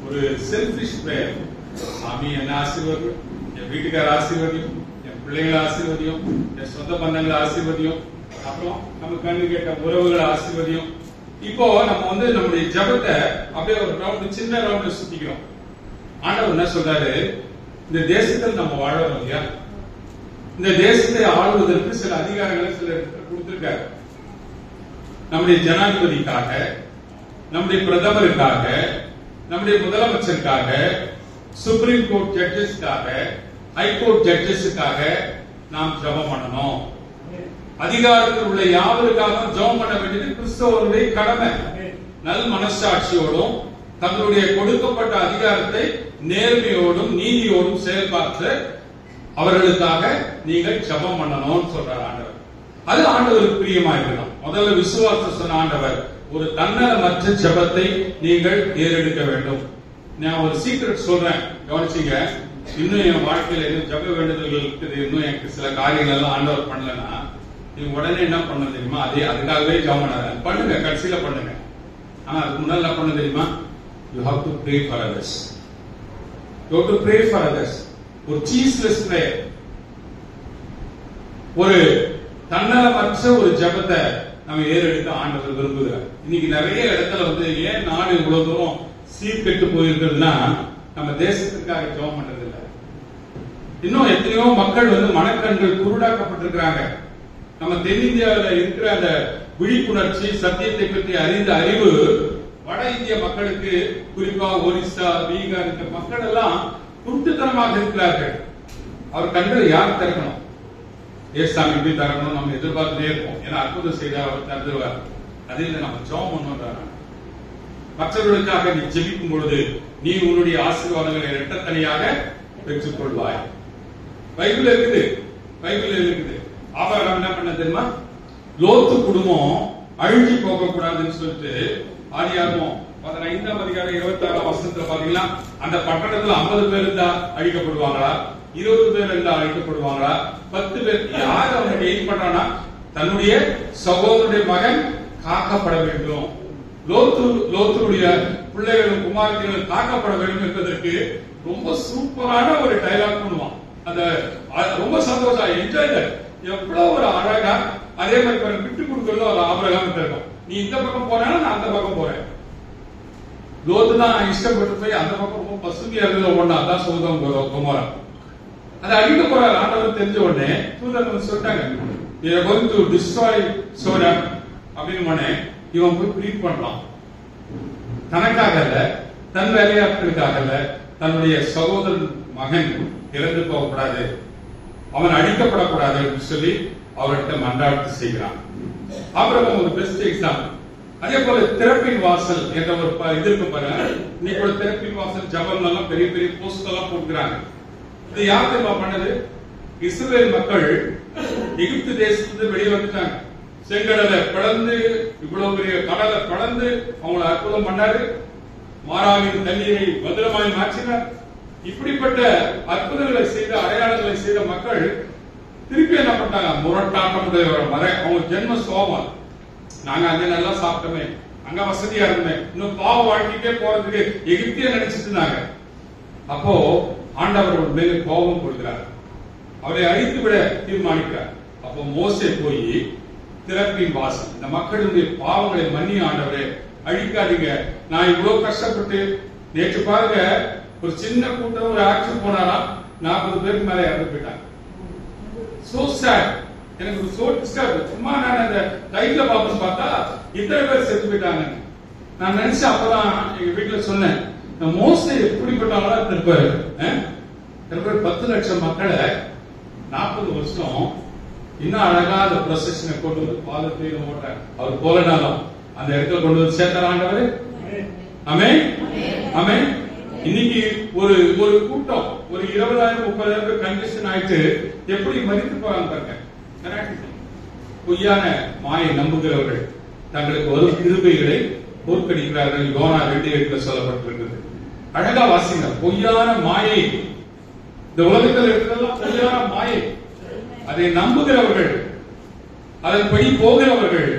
ஒரு செல்ஃபிஷ் பிரேயர். சாமி என்ன ஆசீர்வாதம், என் வீட்டுக்கார ஆசீர்வாதியும், என் பிள்ளைகளை ஆசீர்வாதியும், என் சொந்த பந்தங்களை ஆசீர்வாதியும், அப்புறம் நம்ம கண்ணு கேட்ட உறவுகளை ஆசீர்வாதியும். இப்போ நம்ம நம்முடைய ஜெபத்தை அப்படியே ஒரு ரவுண்ட், சின்ன ரவுண்ட் சுத்திக்கிறோம். ஆண்டவர் என்ன சொல்றாரு? இந்த தேசத்தில் நம்ம வாழறோம் இல்லையா, இந்த தேசத்தை ஆளுவதற்கு சில அதிகாரங்களை சில கொடுத்திருக்காரு. நம்முடைய ஜனாதிபதிக்காக, நம்முடைய பிரதமருக்காக, நம்முடைய முதலமைச்சருக்காக, சுப்ரீம் கோர்ட் ஜட்ஜஸ்க்காக, ஹைகோர்ட் ஜட்ஜஸுக்காக நாம் ஜெபம் பண்ணணும். அதிகாரத்தில் உள்ள யாவருக்காக ஜெபம் பண்ண வேண்டியது கிறிஸ்தவருடைய கடமை. நல் மனசாட்சியோடும் தங்களுடைய கொடுக்கப்பட்ட அதிகாரத்தை நேர்மையோடும் நீதியோடும் செயல்பார்த்து அவர்களுக்காக நீங்கள் ஜெபம் பண்ணணும்னு சொல்றார் ஆண்டவர். அது ஆண்டவருக்கு பிரியமா இருக்கணும். முதல்ல விசுவாசம் சொன்ன ஆண்டவர் ஒரு தன்னலமற்ற ஜெபத்தை நீங்கள் ஏறெடுக்க வேண்டும். நான் ஒரு சீக்ரெட் சொல்றேன், கவனிச்சீங்க. இன்னும் என் வாழ்க்கையில இன்னும் ஜெப வேண்டுதல்கள் இருக்குது, இன்னும் எனக்கு சில காரியங்கள் எல்லாம் ஆண்டவர் பண்ணலன்னா நீங்க உடனே என்ன பண்ண தெரியுமா? அதுக்காகவே ஜெபம் பண்ணுங்க, கடைசியில பண்ணுங்க. ஆனா அதுக்கு முன்னால என்ன பண்ண தெரியுமா? You have to pray for others. You have to pray for others. ஒரு சீஸ்லெஸ் prayer, ஒரு தன்னலமற்ற ஒரு ஜெபத்தை நம்ம ஏறெடுக்க ஆண்டவர் விரும்புகிறார். இன்னைக்கு நிறைய இடத்துல ஏன் நாடு இவ்வளவு தூரம் சீர்கெட்டு போயிருக்குதுன்னா நம்ம தேசத்துக்காக ஜெபம் பண்றது இல்லை. இன்னும் எத்தனையோ மக்கள் மனக்கண்கள் குருடாக்கப்பட்டிருக்கிறாங்க. நம்ம தென்னிந்தியாவில் இருக்கிற அந்த விழிப்புணர்ச்சி, சத்தியத்தை பற்றி அறிந்த அறிவு வட இந்திய மக்களுக்கு, குறிப்பா ஒரிசா, பீகார் இந்த மக்கள் எல்லாம் குருட்டுத்தனமாக இருக்கிறார்கள். அவர் கண்களை யார் திறக்கணும்? ஏசாமி இப்படி தரணும் நம்ம எதிர்பார்த்துட்டே இருப்போம். ஏன்னா அற்புதம் செய்த அவர் தருவார். அதில் நம்ம ஜெபம் பண்ணுவோம். மற்றவர்களுக்காக நீ ஜெபிக்கும் பொழுது நீ உன்னுடைய ஆசீர்வாதங்களை இரட்டத்தனியாக பெற்றுக் கொள்வாய். பைபிள் இருக்குது, பைபிள் இருக்குது. ஆபிரகாம் என்ன பண்ண தெரியுமா? லோத்து குடும்பம் அழிஞ்சு போக கூடாதுன்னு சொல்லிட்டு ஆதியாகமம் 15ஆம் அதிகாரம் 26ஆம் வசனத்துல பாத்தீங்கன்னா, அந்த பட்டணத்துல 50 பேர் இருந்தா அழிக்கப்படுவாங்களா, 20 பேர் இருந்தா அழிக்கப்படுவாங்களா, 10 பேர்? யார் அவனுக்கு எய்ம் பண்றானா? தன்னுடைய சகோதரனுடைய மகன் காக்கப்பட வேண்டும், லோத்துடைய பிள்ளைகளும் குமாரத்திகளும் காக்கப்பட வேண்டும் என்பதற்கு ரொம்ப சூப்பரான ஒரு டைலாக் பண்ணுவான். அந்த ரொம்ப சந்தோஷம், என்ஜாய். எவ்வளவு ஒரு அழகா, அதே மாதிரி விட்டு கொடுக்கறது ஒரு ஆபிரகாம் இருக்கும். நீ இந்த பக்கம் போனா நான் அந்த பக்கம் போறேன். லோத்து தான் இஷ்டப்பட்டு போய் அந்த பக்கம் ரொம்ப பசுமையா இருந்தது ஒண்ணு, அதான் சோதம் குமாரா. அதை அடிக்க போறாரு ஆண்டவர் தெரிஞ்ச உடனே தூதர்கள் சொல்லிட்டாங்க, we are going to destroy Sodom அப்படின்னு இவன் போய் ப்ரீட் பண்றான். தனக்காக அல்ல, தன் வேலையாட்களுக்காக அல்ல, தன்னுடைய சகோதரன் மகன் இறந்து போகக்கூடாது, அவன் அடிக்கப்படக்கூடாது என்று சொல்லி அவர்கிட்ட மன்றாட்டு செய்கிறான். அப்புறம் ஒரு பெஸ்ட் எக்ஸாம்பிள். அதே போல திறப்பின் வாசல் என்ற ஒரு இது இருக்கு பாருங்க. இன்னைக்கு ஒரு திறப்பின் வாசல் ஜபம் எல்லாம் பெரிய பெரிய போஸ்ட் எல்லாம் போட்டுக்கிறாங்க. இது யார் தெரியுமா பண்ணது? இஸ்ரவேல் மக்கள் எகிப்து தேசத்துக்கு வெளியே வந்துட்டாங்க. செங்கடலை பிளந்து, இவ்வளவு பெரிய கடலை பிளந்து அவங்களை அற்புதம் பண்ணாரு. மாறாவின் தண்ணீரை பத்திரமாய் மாற்றினார். இப்படிப்பட்ட அற்புதங்களை செய்த, அடையாளங்களை செய்த மக்கள் திருப்பி என்ன பண்ணாங்க? முரட்டாட்டமுடைய அவங்க ஜென்ம சோகம். நாங்க அங்க நல்லா சாப்பிட்டோமே, அங்க வசதியா இருந்தோமே, இன்னும் பாவ வாழ்க்கைக்கே போறதுக்கு எகிப்திய நினைச்சிட்டு இருந்தாங்க. அப்போ ஆண்டவர் மேல கோபம் கொள்கிறார், அவரை அழித்து விட தீர்மானிக்கிறார். அப்போ மோசே போய் திறப்பின் வாசல், இந்த மக்களுடைய பாவங்களை மன்னி ஆண்டவரே, அழிக்காதீங்க. நான் இவ்வளவு கஷ்டப்பட்டு, நேற்று பாருங்க ஒரு சின்ன கூட்டம் ஒரு ஆக்ஷன் போனாரா 40 பேருக்கு மேல இறந்து போயிட்டாங்க. So sad. எனக்கு சோ டிஸ்டர்ப். சும்மா நான் அந்த லைட்ல பாப்போம் பார்த்தா இத்தனை பேர் செத்து போயிட்டாங்க. நான் நினைச்சேன், அப்பதான் எங்க வீட்டுல சொன்னேன், மோசே எப்படிப்பட்ட ஆளா இருப்பாரு. 10 லட்சம் மக்களை 40 வருஷம் இன்னும் அழகா அந்த ப்ரொசஷனை கொண்டு வந்து பாலத்தையும் ஓட்டார். அவர் போலனாலும் அந்த இடத்துல கொண்டு வந்து சேர்த்தார் ஆண்டவர். ஆமென், ஆமென். இன்னைக்கு ஒரு ஒரு கூட்டம் ஒரு 20,000-30,000 பேர் கன்ஜெஷன் ஆயிட்டு எப்படி மதித்து போறாங்க பாருங்க. பொய்யான மாயை நம்புகிறவர்கள் தங்களுக்கு வரும் கிருபைகளை போர்க்கடிக்கிறார்கள். யோனா 2:8 சொல்லப்பட்டிருக்கிறது. அழகா வாசிங்க. பொய்யான மாயை, இந்த உலகத்தில் இருக்கிறதெல்லாம் பொய்யான மாயை. அதை நம்புகிறவர்கள், அதன்படி போகிறவர்கள்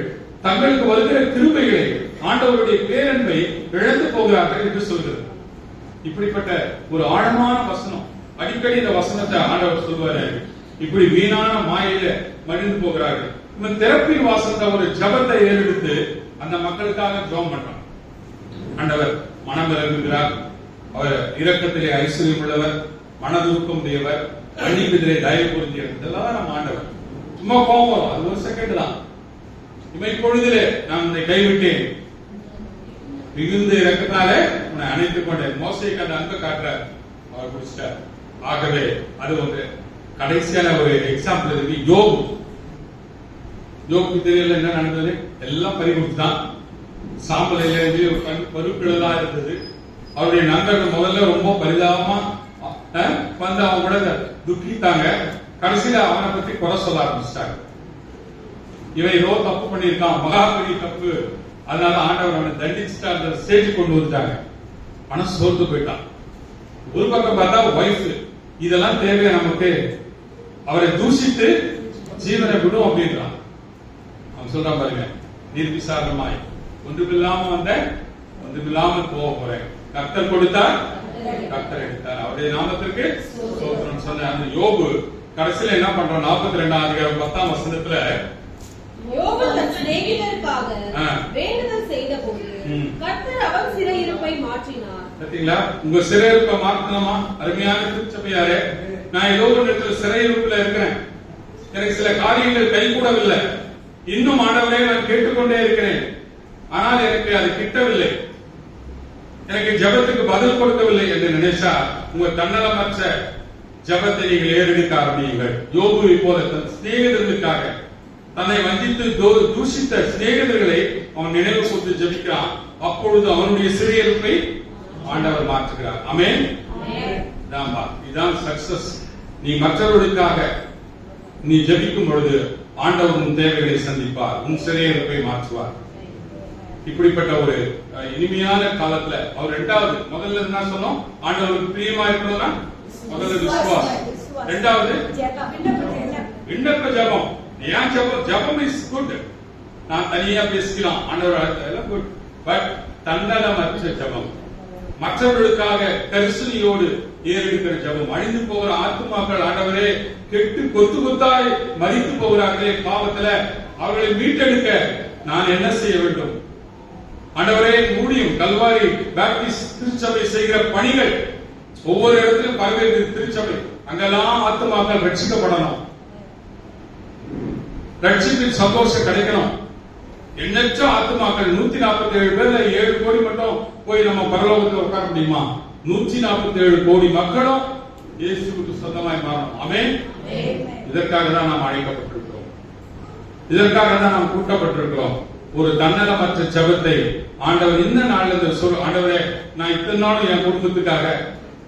தங்களுக்கு வருகிற கிருபைகளை, ஆண்டவருடைய பேரன்பை இழந்து போகிறார்கள் என்று சொல்கிறது. இப்படிப்பட்ட ஒரு ஆழமான வசனம். அடிக்கடி இந்த வசனத்தை ஆண்டவர் சொல்வாரு, இப்படி வீணான மாயையில மடிந்து போகிறார்கள். இவன் திறப்பின் வாசல்ல ஒரு ஜபத்தை ஏறெடுத்து அந்த மக்களுக்காக ஜெபம் பண்றான். ஆண்டவர் மனம் இறங்குகிறார். அவர் இரக்கத்திலே ஐஸ்வர்யம் உள்ளவர், மனதுருக்கம் உடையவர், மன்னிப்பதிலே தயவு பொருந்தியவர். இதெல்லாம் நம்ம ஆண்டவர். சும்மா கோபம் வரும், அது ஒரு செகண்ட் தான். இமை பொழுதிலே நான் உன்னை கைவிட்டேன், மிகுந்த இரக்கத்தாலே உன்னை அணைத்துக் கொண்டேன். மோசேக்கு அந்த அன்பை காட்டுறார், அவர் குடிச்சிட்டார். ஆகவே அது ஒரு கடைசியான ஒரு எக்ஸாம்பிள் இருக்கு. யோபுக்கு தெரியல என்ன நடந்தது, எல்லாம் பறிகொடுத்தான். சாம்பலையில பருப்பிழதா இருந்தது. அவருடைய நண்பர்கள் முதல்ல ரொம்ப பரிதாபமா வந்து அவங்க கூட துக்கித்தாங்க. கடைசியில அவனை பத்தி குறை சொல்ல ஆரம்பிச்சிட்டாங்க. இவன் ஏதோ தப்பு பண்ணியிருக்கான், மகா பெரிய தப்பு, அதனால ஆண்டவர் அவனை தண்டிச்சுட்டு அந்த ஸ்டேஜ் கொண்டு வந்துட்டாங்க. மனசு சோர்ந்து போயிட்டான். ஒரு பக்கம் பார்த்தா வைஃப், இதெல்லாம் தேவையா நமக்கு, அவரை தூஷித்து ஜீவனை விடும் அப்படின்றான். அவன் சொல்றான் பாருங்க, நீர் விசாரணமாய் ஒன்றுமில்லாம வந்த ஒன்றுமில்லாமல் போக போறேன். கர்த்தர் கொடுத்தார், கர்த்தர் எடுத்தார், அவருடைய நாமத்திற்கு ஸ்தோத்திரம் சொன்ன அந்த யோபு கடைசியில என்ன பண்றான்? 42ஆம் அதிகாரம் 10ஆம் வசனத்துல யோபு தன் சிநேகிதருக்காக வேண்டுதல் செய்தபோது கர்த்தர் அவன் சிறையிருப்பை மாற்றினார். பாத்தீங்களா? உங்க சிறையிருப்பை மாற்றணுமா? அருமையான திருச்சபையாரே, நான் ஏதோ ஒரு இடத்துல சிறையிருப்புல இருக்கிறேன், எனக்கு சில காரியங்கள் கைகூடவில்லை, இன்னும் ஆண்டவரே நான் கேட்டுக்கொண்டே இருக்கிறேன், ஆனால் எனக்கு அது கிட்டவில்லை, எனக்கு ஜபத்துக்கு பதில் கொடுக்கவில்லை என்று நினைச்சா உங்க தன்னலமற்ற ஜபத்தை நீங்கள் ஏறெடுக்க ஆரம்பியுங்கள். யோபுவை போல தன் சிநேகிதர்களுக்காக, தன்னை வஞ்சித்து தூஷித்த சிநேகிதர்களை அவன் நினைவு கூர்ந்து ஜபிக்கிறான். அப்பொழுது அவனுடைய சிறையிருப்பை ஆண்டவர் மாற்றுகிறார். ஆமென். இதுதான் சக்சஸ். நீ மற்றவர்களுக்காக நீ ஜபிக்கும் பொழுது ஆண்டவர் உன் தேவைகளை சந்திப்பார், உன் சிறையிருப்பை மாற்றுவார். இப்படிப்பட்ட ஒரு இனிமையான காலத்துல அவர் இரண்டாவது, முதல்ல என்ன சொன்னோம்? ஆண்டவருக்கு பிரியமா இருக்கணும்னா முதல்ல விசுவாசம், இரண்டாவது விண்ணப்ப ஜபம். ஏன் ஜபம்? ஜபம் இஸ் குட். நான் தனியா பேசிக்கலாம், ஆண்டவர் குட். பட் தன்னலமற்ற ஜபம், மற்றவர்களுக்காக கரிசனையோடு ஏறெடுக்கிற ஜெபம். அழிந்து போகிற ஆத்துமாக்கள் ஆண்டவரே கெட்டு கொத்து கொத்தாய் மரித்து போகிறார்களே பாவத்துல, அவர்களை மீட்டெடுக்க நான் என்ன செய்ய வேண்டும் ஆண்டவரே? ஊழியம் கல்வாரி பாப்டிஸ்ட் திருச்சபை செய்கிற பணிகள் ஒவ்வொரு இடத்திலும் பல்வேறு திருச்சபை, அங்கெல்லாம் ஆத்துமாக்கள் ரட்சிக்கப்படணும், ரட்சிப்பின் சந்தோஷம் கிடைக்கணும். எண்ணற்ற ஆத்துமாக்கள் 147 பேர்ல 7 கோடி மட்டும் போய் நம்ம பரலோகத்தில் உட்கார முடியுமா? 147 கோடி மக்களும் இயேசுவுக்கு சொந்தமாய் மாறணும். ஆமென். இதற்காக தான் நாம் அழைக்கப்பட்டிருக்கிறோம், இதற்காக தான் நாம் கூட்டப்பட்டிருக்கிறோம். ஒரு தன்னலமற்ற ஜெபத்தை ஆண்டவர் இந்த நாள்ல ஆண்டவரே நான் இத்தனை நாளும் என் குடும்பத்துக்காக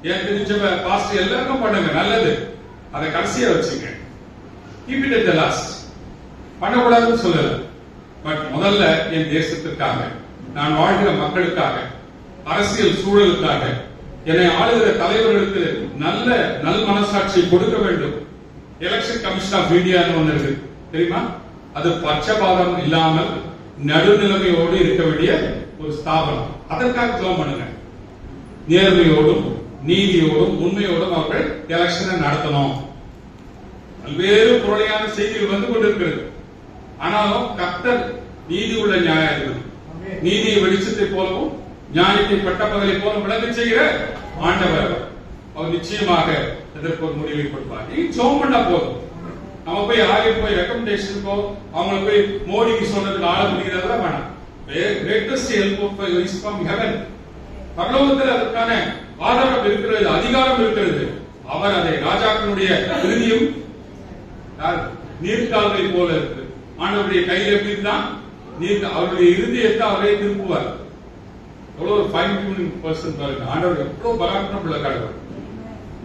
என் திருச்சபை பாஸ்டர் எல்லாருக்கும் பண்ணுங்க, நல்லது, அதை கடைசியா வச்சுங்க, keep it at the last, பண்ணக்கூடாதுன்னு சொல்லல. பட் முதல்ல என் தேசத்திற்காக, நான் வாழ்கிற மக்களுக்காக, அரசியல் சூழலுக்காக, என்னை ஆளுகிற தலைவர்களுக்கு நல்ல நல் மனசாட்சியை கொடுக்க வேண்டும். எலெக்ஷன் கமிஷன் ஆஃப் இந்தியான்னு ஒண்ணு இருக்கு தெரியுமா? அது பட்சபாதம் இல்லாமல் நடுநிலைமையோடு இருக்க வேண்டிய ஒரு ஸ்தாபனம். அதற்காக ஜெபம் பண்ணுங்க. நேர்மையோடும் நீதியோடும் உண்மையோடும் அவர்கள் எலெக்ஷனை நடத்தணும். பல்வேறு புரளையான செய்திகள் வந்து கொண்டிருக்கிறது. ஆனாலும் கர்த்தர் நீதி உள்ள நியாயாதிபதி, நீதியை வெளிச்சத்தை போலவும் நியாயத்தை பட்டப்பகலை போல விளங்க செய்கிற ஆண்டவர். அவர் நிச்சயமாக இதற்கு ஒரு முடிவை கொடுப்பார். நீ ஜெபம் பண்ணா போதும். நம்ம போய் யாரையும் போய் ரெக்கமெண்டேஷனுக்கோ அவங்களை போய் மோடிக்கு சொன்னதுக்கு ஆள முடிகிறதா வேணாம். Greatest help is from heaven. பரலோகத்தில் அதற்கான ஆதாரம் இருக்கிறது, அதிகாரம் இருக்கிறது. அவர் அதை ராஜாக்களுடைய இறுதியும் நீர்கால்வை போல இருக்கு. ஆண்டவருடைய கையில் எப்படி தான் அவருடைய இறுதியத்தை அவரே திருப்புவார். எவ்வளவு ஒரு ஃபைன் டியூனிங் பர்சன் பாருங்க. ஆண்டவர் எவ்வளவு பராக்கிரமம் உள்ள கடவுள்.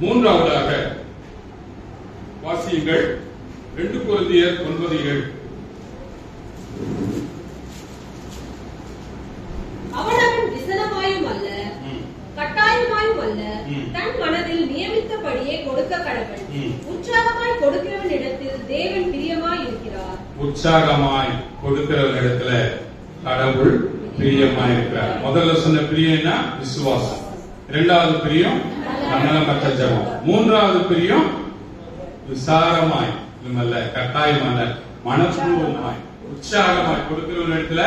மூன்றாவதாக வாசியுங்கள் 2 கொரிந்தியர் 9:7. அவனவன் விசனமாயும் அல்ல கட்டாயமாயும் அல்ல, தன் மனதில் நியமித்தபடியே கொடுக்க கடவன். உற்சாகமாய் கொடுக்கிறவனிடத்தில் தேவன் பிரியமாய் இருக்கிறார். உற்சாகமாய் கொடுக்கிறவனிடத்துல கடவுள் பிரியமாய் இருக்கிறார். முதல்ல சொன்ன பிரியம்னா விசுவாசம், இரண்டாவது பிரியம் தன்னலமற்ற ஜெபம், மூன்றாவது பிரியம் விசாரமாய் அல்ல கட்டாயம் அல்ல மனப்பூர்வமாய் உற்சாகமாய் கொடுக்கிறவனிடத்துல.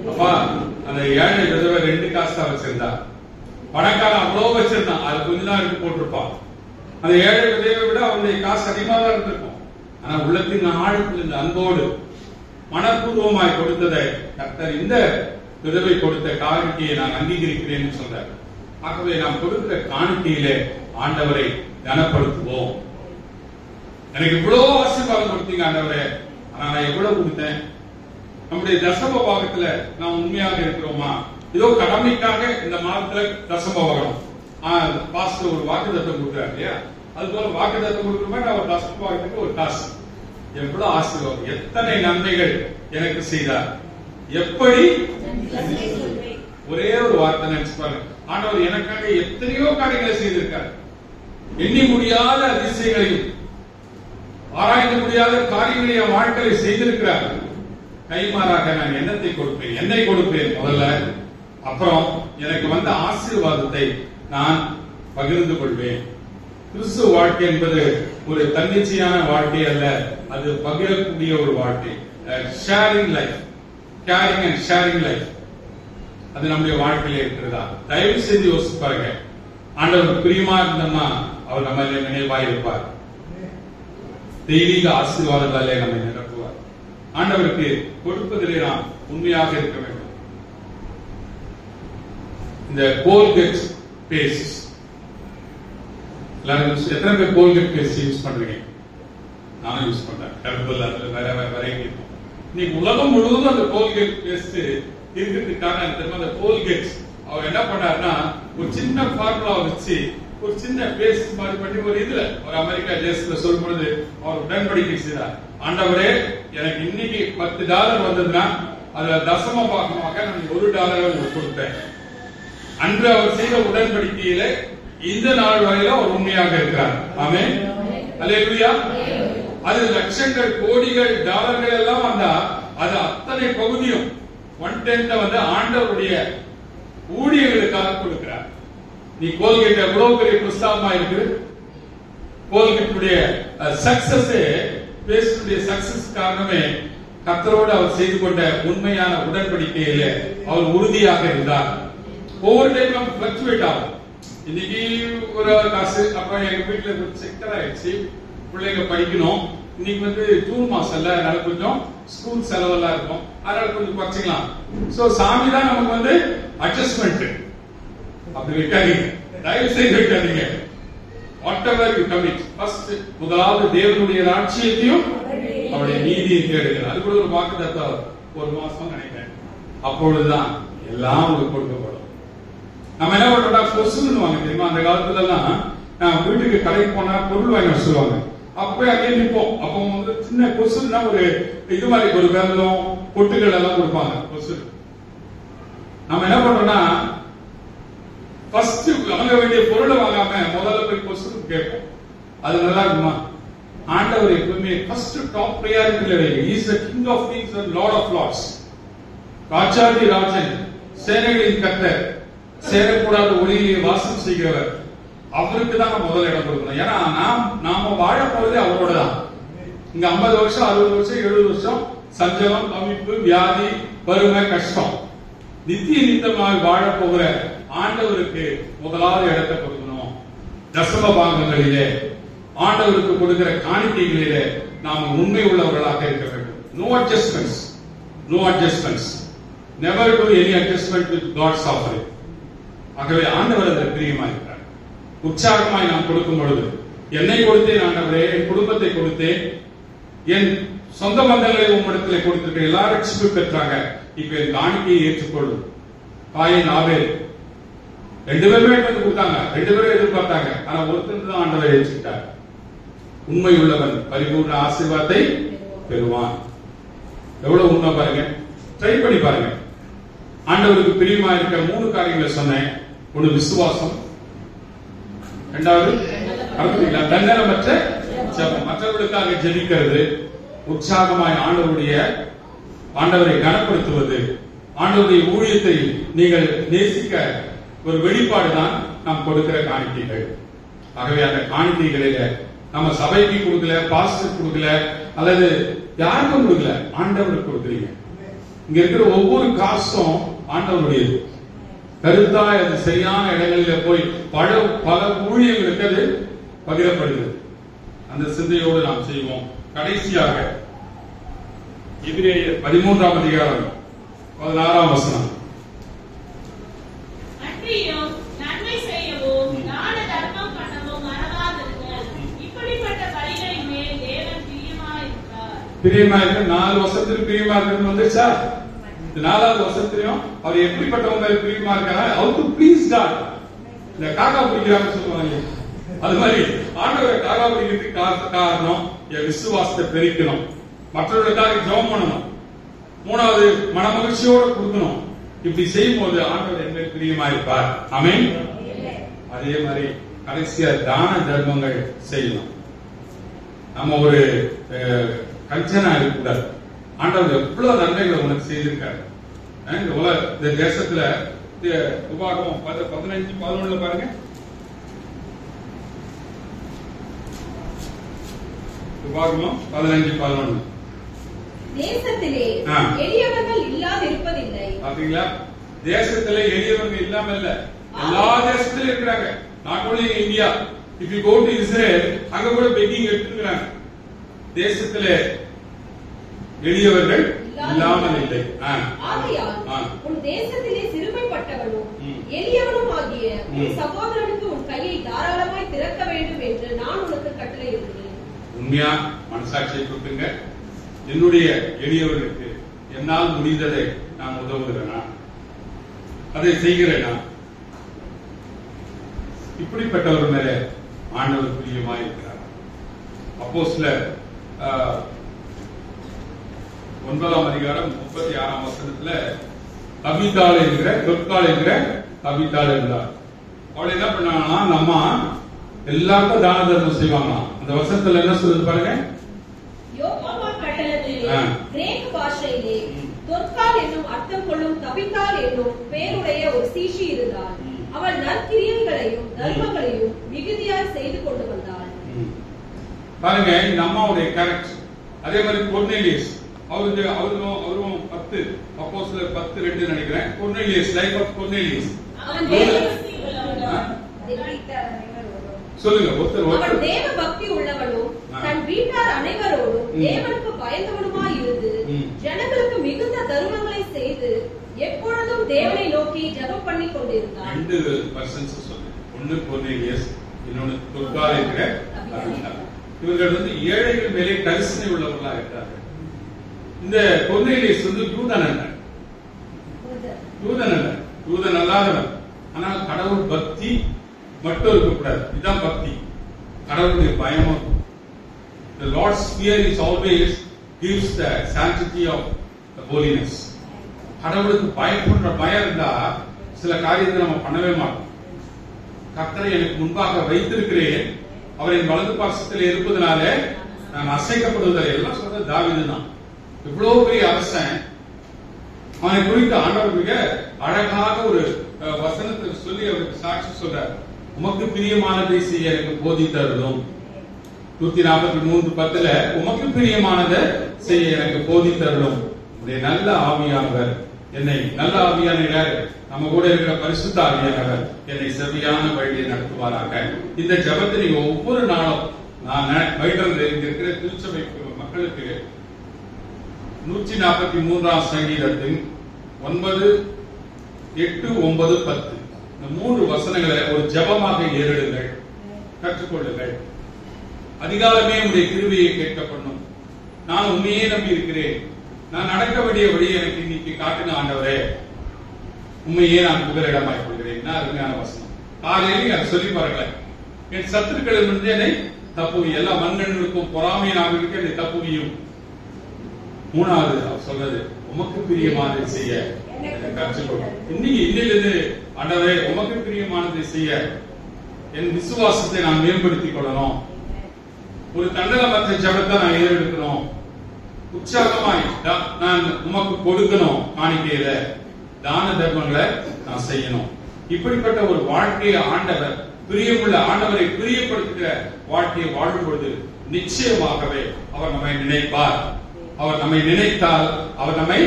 அப்பா அந்த ஏழை விதவை 2 காசு தான் வச்சிருந்தா, பணக்காரன் அவ்வளவு வச்சிருந்தான், அது கொஞ்சம் தான் எடுத்து போட்டிருப்பான். அந்த ஏழை விதவை விட அவனுடைய காசு அதிகமா தான் இருந்திருக்கும். ஆனா உள்ளத்தின் ஆழத்தில் இந்த அன்போடு மனப்பூர்வமாய் கொடுத்ததை கர்த்தர் இந்த விதவை கொடுத்த காணிக்கையை நான் அங்கீகரிக்கிறேன்னு சொல்றார். ஆகவே நாம் கொடுக்கிற காணிக்கையிலே ஆண்டவரை கனப்படுத்துவோம். எனக்கு இவ்வளவு ஆசீர்வாதம் கொடுத்தீங்க ஆண்டவரே, ஆனா நான் எவ்வளவு கொடுத்தேன்? நம்முடைய தசம பாகத்துல நாம் உண்மையாக இருக்கிறோமா? ஏதோ கடமைக்காக இந்த மாதத்துல தசம பாகம் பாஸ்டர் ஒரு வாக்குத்தத்தம் கொடுக்கிறார் இல்லையா, அது போல வாக்குத்தத்தம் கொடுக்குற அவர் தசம பாகத்துக்கு ஒரு காசு. எவ்வளவு ஆசீர்வாதம், எத்தனை நன்மைகள் எனக்கு செய்தார். எப்படி ஒரே ஒரு வார்த்தை நினைச்சு பாருங்க, ஆண்டவர் எனக்காக எத்தனையோ காரியங்களை செய்திருக்கார். எண்ணி முடியாத அதிசயங்களையும் ஆராய்ந்து முடியாத காரியங்களை என் வாழ்க்கையை செய்திருக்கிறார். கைமாறாக நான் என்னத்தை கொடுப்பேன்? என்னை கொடுப்பேன் முதல்ல, அப்புறம் எனக்கு வந்த ஆசீர்வாதத்தை நான் பகிர்ந்து கொள்வேன். கிறிஸ்துவ வாழ்க்கை என்பது ஒரு தன்னிச்சையான வாழ்க்கை அல்ல, அது பகிரக்கூடிய ஒரு வாழ்க்கை. Sharing life, carrying and sharing life, அது நம்முடைய வாழ்க்கையில இருக்கிறதா? தயவு செய்து யோசிச்சு பாருங்க. ஆண்டவர் பிரியமா இருந்தோம்னா அவர் நம்ம நினைவாய் இருப்பார். தெய்வீக ஆசீர்வாதங்களாலே நம்மை நிரப்புவார். ஆண்டவருக்கு கொடுப்பதிலே நாம் உண்மையாக இருக்க வேண்டும். இந்த கோல்கேட் பேஸ்ட், எத்தனை பேர் கோல்கேட் பேஸ்ட் யூஸ் பண்றீங்க? நானும் யூஸ் பண்றேன். ஹெர்பல் அதுல வேற வெரைட்டி இருக்கும். இன்னைக்கு உலகம் முழுவதும் அந்த கோல்கேட் பேஸ்ட் இருக்கிறதுக்கான அந்த கோல்கேட் அவர் என்ன பண்ணாருன்னா ஒரு சின்ன ஃபார்முலா வச்சு ஒரு சின்ன பேஸ்ட் மாதிரி பண்ணி ஒரு இதுல ஒரு அமெரிக்கா தேசத்துல சொல்லும் பொழுது அவர் உடன்படிக்கை செய்தார். ஆண்டவரே எனக்கு இன்னைக்கு $10 வந்ததுன்னா அதுல தசம பாகமாக நான் $1 உங்களுக்கு கொடுப்பேன். அன்று அவர் செய்த உடன்படிக்கையில இந்த நாள் வரையில அவர் உண்மையாக இருக்கிறார். ஆமென், அல்லேலூயா. அது லட்சங்கள் கோடிகள் டாலர்கள் எல்லாம் வந்தா அது அத்தனை பகுதியும் 1/10 வந்து ஆண்டவருடைய ஊழியர்களுக்காக கொடுக்கிறார். நீ கோல்கேட் எவ்வளவு பெரிய புஸ்தகமா இருக்கு. கோல்கேட்டுடைய சக்சஸ், பேஸ்டுடைய சக்சஸ் காரணமே கர்த்தரோடு அவர் செய்து கொண்ட உண்மையான உடன்படிக்கையில அவர் உறுதியாக இருந்தார். ஒவ்வொரு டைம் நம்ம பிளக்சுவேட் ஆகும். இன்னைக்கு ஒரு காசு, அப்புறம் எங்க வீட்டுல செக்டர் ஆயிடுச்சு, பிள்ளைங்க படிக்கணும். இன்னைக்கு ஜூன் மாசம்ல, அதனால கொஞ்சம் ஸ்கூல் செலவெல்லாம் இருக்கும், அதனால கொஞ்சம் குறைச்சிக்கலாம். சோ சாமி தான் நமக்கு அட்ஜஸ்ட்மெண்ட். அப்படி வைக்காதீங்க, தயவு செய்து வைக்காதீங்க. வாட்டெவர் யூ கமிட், ஃபர்ஸ்ட் முதலாவது தேவனுடைய ராஜ்யத்தையும் அவருடைய நீதியை தேடுங்கள். அது கூட ஒரு வாக்குத்தத்தம், ஒரு மாசம் நினைக்கிறேன். அப்பொழுதுதான் எல்லாம் உங்களுக்கு கொடுக்கப்படும். நம்ம என்ன பண்றோம்னா, கொசுன்னு வாங்க தெரியுமா? அந்த காலத்துல எல்லாம் வீட்டுக்கு கடைக்கு போனா பொருள் வாங்கி வச்சுருவாங்க. அப்ப அங்கே நிற்போம். அப்போ சின்ன கொசுன்னா ஒரு இது மாதிரி ஒரு வெள்ளம் பொட்டுகள் எல்லாம் கொடுப்பாங்க கொசு. நம்ம என்ன பண்றோம்னா, ஃபர்ஸ்ட் வாங்க வேண்டிய பொருளை வாங்காம முதல்ல போய் கொசு கேட்போம். அது நல்லா இருக்குமா? ஆண்டவர் எப்பவுமே ஃபர்ஸ்ட் டாப் பிரையாரிட்டில வைங்க. He is the King of Kings and Lord of Lords. ராஜாதி ராஜன், சேனைகளின் கர்த்தர், சேரக்கூடாத ஒளியிலே வாசம் செய்கிறவர். அவருக்கு தான் முதல் இடம் கொடுக்கணும். ஏன்னா நாம வாழ போறதே அவரோட தான். இங்க 50 வருஷம், 60 வருஷம், 70 வருஷம் சஞ்சலம், தவிப்பு, வியாதி, வறுமை, கஷ்டம். நித்திய நித்தமாக வாழ போகிற ஆண்டவருக்கு முதலாவது இடத்தை கொடுக்கணும். தசம பாகங்களிலே, ஆண்டவருக்கு கொடுக்கிற காணிக்கைகளிலே நாம் உண்மை உள்ளவர்களாக இருக்க வேண்டும். No adjustments, no adjustments. Never to any adjustment with God's offering. ஆகவே ஆண்டவர் அதில் பிரியமாயிருக்கிறார். உற்சாகமாய் நாம் கொடுக்கும் பொழுது, என்னை கொடுத்தேன் ஆண்டவரே, என் குடும்பத்தை கொடுத்தேன், என் சொந்த பந்தங்களை உம்மிடத்தில் கொடுத்திருக்க, எல்லாரும் ரட்சிப்பு பெற்றாங்க, இப்ப என் காணிக்கையை ஏற்றுக்கொள்ளும். காயின் ஆபேல் 2 பேருமே எடுத்து கொடுத்தாங்க, 2 பேரும் எதிர்பார்த்தாங்க. ஆனா ஒருத்தர் தான் ஆண்டவரை ஏற்றுக்கிட்டார். உண்மை உள்ளவன் பரிபூர்ண ஆசீர்வாதத்தை பெறுவான். எவ்வளவு உண்மை பாருங்க, ட்ரை பண்ணி பாருங்க. ஆண்டவருக்கு பிரியமா இருக்கிற 3 காரியங்களை சொன்னேன். ஒன்று விசுவாசம், இரண்டாவது தன்னலமற்ற ஜெபம், மற்றவர்களுக்காக ஜெபிக்கிறது, உற்சாகமாய் ஆண்டவரை கனப்படுத்துவது, ஆண்டவருடைய ஊழியத்தை நீங்கள் நேசிக்க ஒரு வெளிப்பாடு தான் நாம் கொடுக்கிற காணிக்கைகள். ஆகவே அந்த காணிக்கைகளில நம்ம சபைக்கு கொடுக்கல, பாஸ்டர் கொடுக்கல, அல்லது யாருக்கும் கொடுக்கல, ஆண்டவருக்கு கொடுக்குறீங்க. இங்க இருக்கிற ஒவ்வொரு காசும் ஆண்டவருடையது. கருத்தா அது சரியான இடங்களில் போய் பல ஊழியர்களுக்கு அது பகிரப்படுகிறது. அந்த சிந்தையோடு நாம் செய்வோம். கடைசியாக எபிரேயர் 13ஆம் அதிகாரம் 16ஆம் வசனம். அன்றியும் நன்மை செய்யவும் தான தர்மம் பண்ணவும் மறவாதிருங்கள். இப்படிப்பட்ட பலிகளின் மேல் தேவன் பிரியமாயிருக்கிறார். பிரியமாயிருக்க 4 வருஷத்துக்கு பிரியமா இருக்கிறது வந்துச்சா? 4வது வருஷத்துலயும் அவர் எப்படிப்பட்டவங்க பிரியமா இருக்காங்க? How to please God. இந்த காக்கா பிடிக்கிறாங்க சொல்லுவாங்க, அது மாதிரி ஆண்டவரை காக்கா பிடிக்கிறதுக்கு காரணம் என் விசுவாசத்தை பெருக்கணும், மற்றவர்களுக்காக ஜெபம் பண்ணணும், 3வது மனமகிழ்ச்சியோட கொடுக்கணும். இப்படி செய்யும் போது ஆண்டவர் எங்க பிரியமா இருப்பார். ஆமென். அதே மாதிரி கடைசியா தான தர்மங்கள் செய்யணும். நம்ம ஒரு கஞ்சனா இருக்கக்கூடாது. ஆண்டவர் எவ்வளவு நன்மைகளை உனக்கு செய்திருக்காரு. இந்த தேசத்துல உபாகமம் 15:11 பாருங்க. உபாகமம் 15:11. தேசத்திலே எளியவர்கள் இல்லாதிருப்பதில்லை. பாத்தீங்களா? தேசத்திலே எளியவர்கள் இல்லாம இல்ல, எல்லா தேசத்திலும் இருக்கிறாங்க. Not only in India. If you go to Israel, அங்க கூட பெக்கிங் எடுத்துக்கிறாங்க. தேசத்திலே எளியவர்கள் இல்லாமல் இல்லை. ஆகையால் உன் தேசத்திலே சிறுமைப்பட்டவனும் எளியவனும் ஆகிய உன் சகோதரனுக்கு உன் கையை தாராளமாய் திறக்க வேண்டும் என்று நான் உனக்கு கட்டளையிடுகிறேன். உண்மையா மனசாட்சியை கொடுத்துங்க. என்னுடைய எளியவர்களுக்கு என்னால் முடிந்ததை நான் உதவுகிறேனா, அதை செய்கிறேனா? இப்படிப்பட்டவர் மேல ஆண்டவர் பிரியமாயிருக்கிறார். அப்போஸ்தலர் 9ஆம் அதிகாரம் 36ஆம் வசனத்துல தபித்தாள் என்கிற தொற்காள் என்கிற தபித்தாள் இருந்தார். அவளை என்ன பண்ணாங்கன்னா, நம்ம எல்லாருக்கும் தான தர்மம் செய்வாங்களாம். அந்த வசனத்துல என்ன சொல்லுது பாருங்க. யோப்பா பட்டணத்திலே கிரேக்க பாஷையிலே தொற்காள் என்னும் அர்த்தம் கொள்ளும் தபித்தாள் என்னும் பேருடைய ஒரு சீஷி இருந்தார். அவள் நற்கிரியைகளையும் தர்மங்களையும் மிகுதியாய் செய்து கொண்டு வந்தாள். பாருங்க இந்த அம்மாவுடைய கேரக்டர். அதே மாதிரி கொர்னேலியஸ் அவரும் 10 அப்போஸ்தலர் 10:2 நினைக்கிறேன். Cornelius, life of Cornelius. சொல்லுங்க. அவள் தேவ பக்தி உள்ளவளும் தன் வீட்டார் அனைவரோடும் தேவனுக்கு பயந்தவனுமாய் இருந்து ஜனங்களுக்கு மிகுந்த தருணங்களை செய்து எப்பொழுதும் தேவனை நோக்கி ஜெபம் பண்ணி கொண்டிருந்தாள். 2 பர்சன்ஸ் சொல்லுங்க. ஒன்னு கொர்னேலியஸ், இன்னொன்னு தொற்கால இருக்கிற அபிஷா. இவர்கள் வந்து ஏழைகள் மேலே கரிசனை உள்ளவர்களா இருக்கிறார்கள். இந்த கொர்னேலியஸ் வந்து யூதன் அல்லாதவன். ஆனால் கடவுள் பக்தி மட்டும் இருக்கக்கூடாது. இதுதான் பக்தி. கடவுளுடைய பயமும். The Lord's fear is always gives the sanctity of the holiness. கடவுளுக்கு பயப்படுற பயம் இருந்தா சில காரியத்தை நம்ம பண்ணவே மாட்டோம். கர்த்தரை எனக்கு முன்பாக வைத்திருக்கிறேன், அவரின் வலது பாசத்தில் இருப்பதனால நான் அசைக்கப்படுவதில்லை. எல்லாம் சொல்றது தாவீது தான். இவ்வளவு பெரிய அரசன், அவனை குறித்து ஆண்டவர் மிக அழகாக ஒரு வசனத்தை சொல்லி அவருக்கு சாட்சி சொல்றார். உமக்கு பிரியமானதை செய்ய எனக்கு போதித்தருளும். 143:10 உமக்கு பிரியமானதை செய்ய எனக்கு போதித்தருளும். உடைய நல்ல ஆவியானவர் என்னை, நல்ல ஆவியானவர் நம்ம கூட இருக்கிற பரிசுத்த ஆவியானவர் என்னை செவ்வியான வழியை நடத்துவாராக. இந்த ஜெபத்தை நீங்க ஒவ்வொரு நாளும் நான் வைத்திருந்த இங்க இருக்கிற திருச்சபை மக்களுக்கு 143ஆம் சங்கீதத்தின் 9, 8, 9, 10 இந்த 3 வசனங்களை ஒரு ஜெபமாக ஏறிடுங்கள், கற்றுக்கொள்ளுங்கள். அதிகாலமே உடைய கிருபையை கேட்கப்படும். நான் உண்மையே நம்பி இருக்கிறேன். நான் நடக்க வேண்டிய வழியை எனக்கு இன்னைக்கு காட்டுங்க ஆண்டவரே. உண்மையே நான் புகலிடமாய் கொள்கிறேன். அருமையான வசனம். காலையில அதை சொல்லி பாருங்க. என் சத்துருக்களிலிருந்து என்னை தப்புவி, எல்லா மண்களுக்கும் பொறாமையாக இருக்க என்னை தப்புவியும். 3வது அவர் சொல்றது உமக்கு பிரியமானதை செய்ய கற்றுக்கொள்ளும். இன்னிலிருந்து ஆண்டவரே உமக்கு பிரியமானதை செய்ய என் விசுவாசத்தை நான் மேம்படுத்திக் கொள்ளணும். ஒரு தண்டனமற்ற ஜெபத்தை நான் ஏறெடுக்கணும். உற்சாகமாய் நான் உமக்கு கொடுக்கணும். காணிக்கையில தான தர்மங்களை நான் செய்யணும். இப்படிப்பட்ட ஒரு வாழ்க்கையை ஆண்டவர் பிரியமுள்ள, ஆண்டவரை பிரியப்படுத்துகிற வாழ்க்கையை வாழும் பொழுது நிச்சயமாகவே அவர் நம்மை நினைப்பார். அவர் நம்மை நினைத்தால் அவர் நம்மை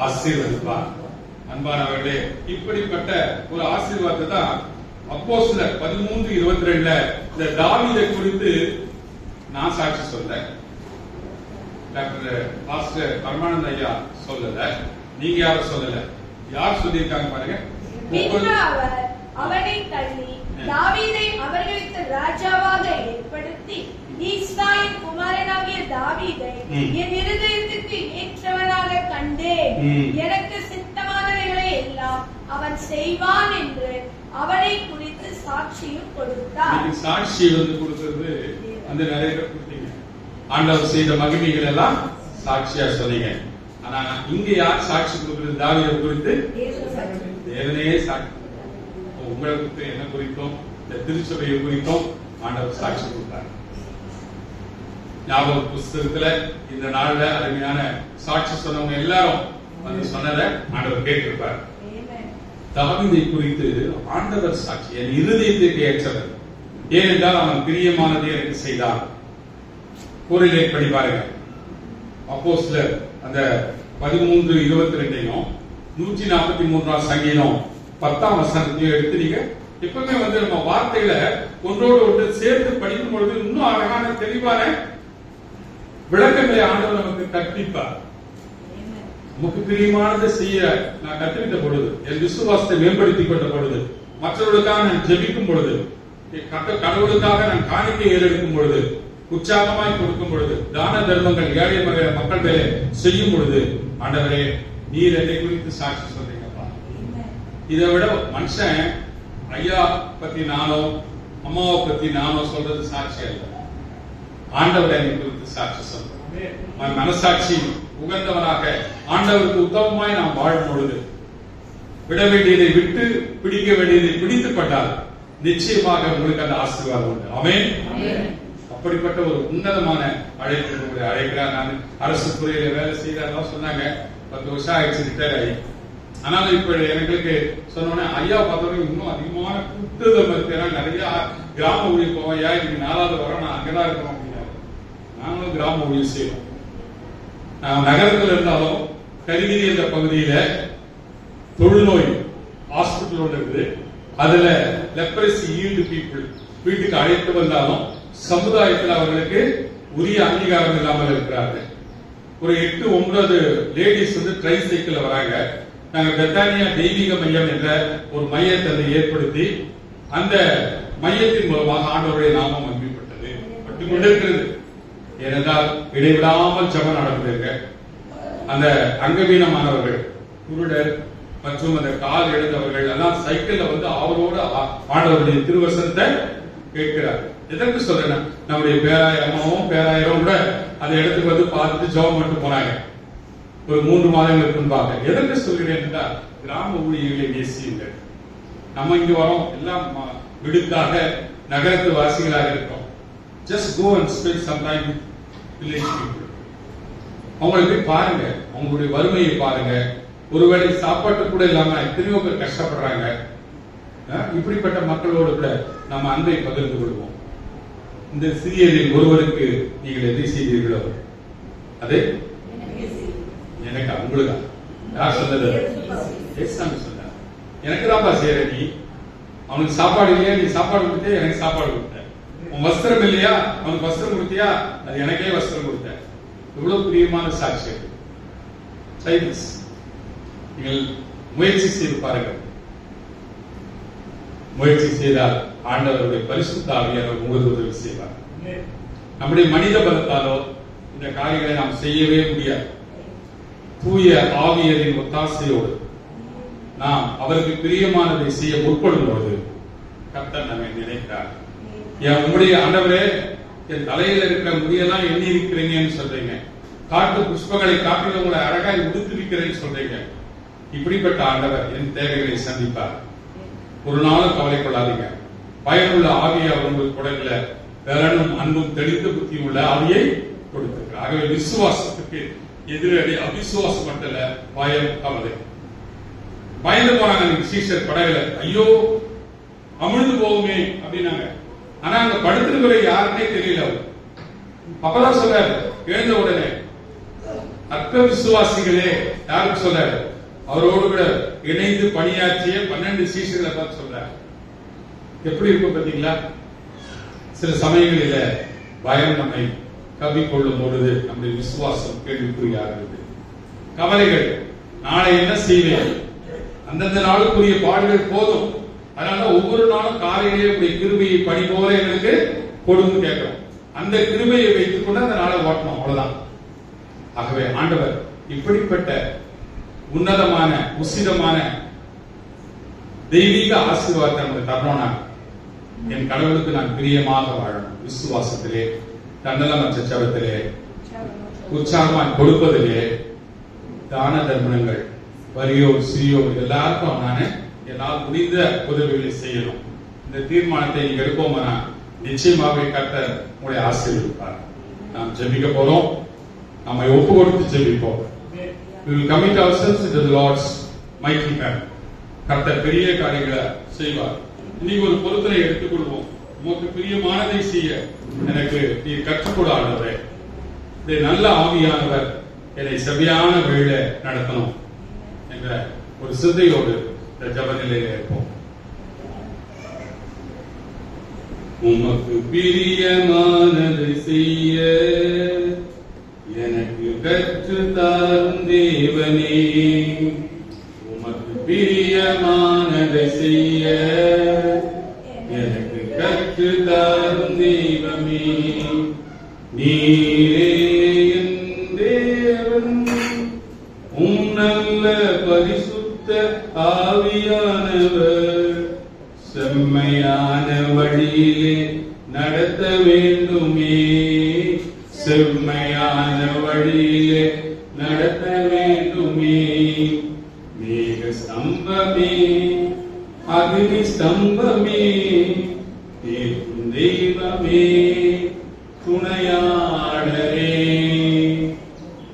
ஆசீர்வதிப்பார். அன்பானவர்களே, இப்படிப்பட்ட ஒரு ஆசீர்வாதத்தை தான் அப்போஸ்தலர் 13:22 இந்த தாவீதை குறித்து நான் சாட்சி சொல்ல, டாக்டர் பாஸ்டர் பரமானந்த ஐயா சொல்லல, நீங்க யாரும் சொல்லல. யார் சொல்லியிருக்காங்க பாருங்க. அவர் அவனை தள்ளி தாவீதை அவர்களுக்கு ராஜாவாக ஏற்படுத்தி ஈசாயின் குமாரனாகிய தாவீதை என் இருதயத்துக்கு ஏற்றவனாக கண்டேன். எனக்கு சித்தமானவைகளை எல்லாம் அவன் செய்வான் என்று அவனை குறித்து சாட்சியும் கொடுத்தார். சாட்சி வந்து கொடுக்கிறது அந்த நிறைய பேர் கொடுத்தீங்க. ஆண்டவர் செய்த மகிமைகள் எல்லாம் சாட்சியா சொன்னீங்க. ஆனா இங்க யார் சாட்சி கொடுக்கிறது? தாவீதை குறித்து தேவனே சாட்சி. உங்களை குறித்து, என்ன குறித்தும், இந்த திருச்சபையை குறித்தும் ஆண்டவர் சாட்சி கொடுத்தார். ஞாபக புஸ்தகத்துல இந்த நாள்ல அருமையான சாட்சி சொன்னவங்க எல்லாரும் வந்து சொன்னதை ஆண்டவர் கேட்டிருப்பார். தாவீதை குறித்து ஆண்டவர் சாட்சி என் இருதயத்துக்கு ஏற்றவர், ஏனென்றால் அவன் பிரியமானதை எனக்கு செய்தான். கோரிலே படி பாருங்க. அப்போஸ்தலர் அந்த 13:22 143ஆம் சங்கீதம் 10ஆம் வசனத்தையும் எடுத்து நீங்க எப்பவுமே வந்து நம்ம வார்த்தைகளை ஒன்றோடு ஒன்று சேர்த்து படிக்கும் பொழுது இன்னும் அழகான தெளிவான விளக்கங்களை ஆண்டவர் நமக்கு கற்பிப்பார். நமக்கு பிரியமானதை செய்ய நான் கற்பித்த பொழுது, என் விசுவாசத்தை மேம்படுத்திக் கொண்ட பொழுது, மற்றவர்களுக்காக நான் ஜெபிக்கும் பொழுது, கடவுளுக்காக நான் காணிக்கை ஏறெடுக்கும் பொழுது, உற்சாகமாய் கொடுக்கும் பொழுது, தான தர்மங்கள் ஏழை மக்கள் மேலே செய்யும் பொழுது, ஆண்டவரே நீர் என்னை குறித்து சாட்சி சொல்றீங்கப்பா. இதை விட மனுஷன் ஐயா பத்தி நானோ அம்மாவை பத்தி நானோ சொல்றது சாட்சி அல்ல. ஆண்டவர் என்னை குறித்து சாட்சி சொல்றேன். மனசாட்சி உகந்தவனாக ஆண்டவருக்கு உத்தமமாய் நாம் வாழும் பொழுது, விட வேண்டியதை விட்டு பிடிக்க வேண்டியதை பிடித்துப்பட்டால் நிச்சயமாக உங்களுக்கு அந்த ஆசீர்வாதம் உண்டு. ஆமென். அப்படிப்பட்ட ஒரு உன்னதமான அழைக்கிறார். நான் அரசு துறையில வேலை செய்யறதா சொன்னாங்க. 10 வருஷம் ஆயிடுச்சு ரிட்டையர் ஆகி. ஆனாலும் இப்ப எங்களுக்கு சொன்னோன்னே ஐயா பார்த்தோன்னே இன்னும் அதிகமான கூட்டுதல் இருக்கு. நிறைய கிராம ஊழியர் போவோம். ஐயா இன்னைக்கு 4வது வாரம் நான் அங்கதான் இருக்கணும் அப்படின்னா நாங்களும் கிராம ஊழியர் செய்வோம். நகரத்தில் இருந்தாலும் கரிகிரி என்ற பகுதியில தொழுநோய் ஹாஸ்பிட்டல் ஒன்று இருக்குது. அதுல லெப்ரசி ஈல்டு பீப்புள் வீட்டுக்கு அழைத்து வந்தாலும் சமுதாயத்தில் அவர்களுக்கு உரிய அங்கீகாரம் இல்லாமல் இருக்கிறார்கள். ஒரு 8-9 லேடிஸ் ட்ரை சைக்கிள் வராங்க. நாங்க பெத்தானியா தெய்வீக மையம் என்ற ஒரு மையத்தை ஏற்படுத்தி அந்த மையத்தின் மூலமாக ஆண்டவருடைய நாமம் மகிமைப்பட்டது பட்டு கொண்டிருக்கிறது. ஏனென்றால் இடைவிடாமல் ஜெபம் நடக்குதுங்க. அந்த அங்கவீனமானவர்கள், குருடர் மற்றும் அந்த கால் எழுந்தவர்கள் எல்லாம் சைக்கிள்ல அவரோட ஆண்டவருடைய திருவசனத்தை கேட்கிறார். எதற்கு சொல்றேன், நம்முடைய பேராய அம்மாவும் பேராயரும் கூட அந்த இடத்துக்கு பார்த்துட்டு ஜெபம் மட்டும் போனாங்க ஒரு 3 மாதங்களுக்கு முன்பாக. எதற்கு சொல்கிறேன் என்றால், கிராம ஊழியர்களை நேசியுங்கள். நம்ம இங்க வரோம் எல்லாம் விடுக்காக நகரத்து வாசிகளாக இருக்கோம். Just go and spend some time with village people. அவங்களை போய் பாருங்க, அவங்களுடைய வறுமையை பாருங்க. ஒருவேளை சாப்பாட்டு கூட இல்லாம எத்தனையோ பேர் கஷ்டப்படுறாங்க. இப்படிப்பட்ட மக்களோடு கூட நம்ம அன்பை பகிர்ந்து கொள்வோம். இந்த சிறியரில் ஒருவருக்கு நீங்கள் எதை செய்தீர்களோ அதை எனக்கு உங்களுக்கு யார் சொன்னது? சொன்ன எனக்கு தான்ப்பா செய்யற. நீ அவனுக்கு சாப்பாடு இல்லையா, நீ சாப்பாடு கொடுத்தியா, எனக்கு சாப்பாடு கொடுத்த. உன் வஸ்திரம் இல்லையா, அவனுக்கு வஸ்திரம் கொடுத்தியா, அது எனக்கே வஸ்திரம் கொடுத்த. இவ்வளவு பிரியமான சாட்சி. நீங்கள் முயற்சி செய்து பாருங்கள். முயற்சி செய்தால் ஆண்டவருடைய பரிசுத்த ஆவியானவர் உங்களுக்கு உதவி செய்வார். நம்முடைய மனித பலத்தாலோ இந்த காரியங்களை நாம் செய்யவே முடியாது. தூய ஆவியரின் ஒத்தாசையோடு நாம் அவருக்கு பிரியமானதை செய்ய முற்படும் பொழுது கர்த்தர் நம்மை நினைக்கிறார். உங்களுடைய ஆண்டவரே, என் தலையில இருக்கிற முடியெல்லாம் எண்ணி இருக்கிறீங்கன்னு சொல்றீங்க, காட்டு புஷ்பங்களை காட்டில உங்களை அழகாய் உடுத்துவிக்கிறேன்னு சொல்றீங்க. இப்படிப்பட்ட ஆண்டவர் என் தேவைகளை சந்திப்பார். ஒரு நாளும் கவலை கொள்ளாதீங்க. பயனுள்ள ஆவியை அவர் உங்களுக்கு கொடுக்கல, வேறனும் அன்பும் தெளிந்த புத்தியும் உள்ள ஆவியை கொடுத்திருக்கிறார். ஆகவே விசுவாசத்துக்கு எதிரடி அவிசுவாசம் மட்டும் பயம், கவலை. பயந்து போனாங்க சீஷர் படகுல. ஐயோ அமிழ்ந்து போகுமே அப்படின்னாங்க. ஆனா அங்க படுத்திருக்கிற யாருன்னே தெரியல. அவர் அப்பதான் சொல்றாரு எழுந்த உடனே, அற்ப விசுவாசிகளே, யாருக்கு சொல்றாரு? அவரோடு கூட இணைந்து பணியாற்றிய 12 சீஷர்களை பார்த்து சொல்றாரு. எப்படி இருக்கும் பாத்தீங்களா? சில சமயங்களில பயம் நம்மை கவிக்கொள்ளும் பொழுது நம்முடைய விசுவாசம் கேள்விக்குறியாகிறது. கவலைகள், நாளை என்ன செய்வேன், அந்தந்த நாளுக்குரிய பாடுகள் போதும். அதனால ஒவ்வொரு நாளும் காலையிலே உடைய கிருபையை பணி போல எங்களுக்கு கொடுத்து கேட்கிறோம். அந்த கிருபையை வைத்துக் கொண்டு அந்த நாளை ஓட்டணும், அவ்வளவுதான். ஆகவே ஆண்டவர் இப்படிப்பட்ட உன்னதமான உசிதமான தெய்வீக ஆசீர்வாதத்தை நமக்கு தரணும்னா, என் கடவுளுக்கு நான் பிரியமாக வாழணும். விசுவாசத்திலே, தன்னலமற்ற ஜெபத்திலே, உற்சாகமாக கொடுப்பதிலே, தான தர்மங்கள், வறியோர் சிறியோர் எல்லாருக்கும் நான் என்னால் முடிந்த உதவிகளை செய்யணும். இந்த தீர்மானத்தை நீங்க எடுப்போம்னா நிச்சயமாக கர்த்தர் உங்களை ஆசீர்வதிப்பார். நாம் ஜெபிக்க போறோம். நம்மை ஒப்பு கொடுத்து ஜெபிப்போம். We will commit ourselves to the Lord's mighty hand. கர்த்தர் பெரிய காரியங்களை செய்வார். இன்னைக்கு ஒரு பொறுத்தனை எடுத்துக்கொள்வோம். உமக்கு பிரியமானதை செய்ய எனக்கு நீர் கற்றுக்கொட ஆண்டவரே. இந்த நல்ல ஆவியானவர் என்னை செவ்வையான வழியில நடத்தணும் என்ற ஒரு சிந்தையோடு இந்த ஜெப நிலையில இருப்போம். உமக்கு பிரியமானதை செய்ய எனக்கு கற்று தாரும் தேவனே. உமக்கு பிரியமானதை செய்ய எனக்கு கற்று தாரும் தெய்வமே. நீரே என் தேவன், உம் நல்ல பரிசுத்த ஆவியானவர் செம்மையான வழியிலே நடத்த வேண்டுமே. செம்மையான வழியிலே நடத்த வேண்டுமே. மேக ஸ்தம்பமே, அக்னி ஸ்தம்பமே, தீர்க்கும் தெய்வமே, துணையாளரே,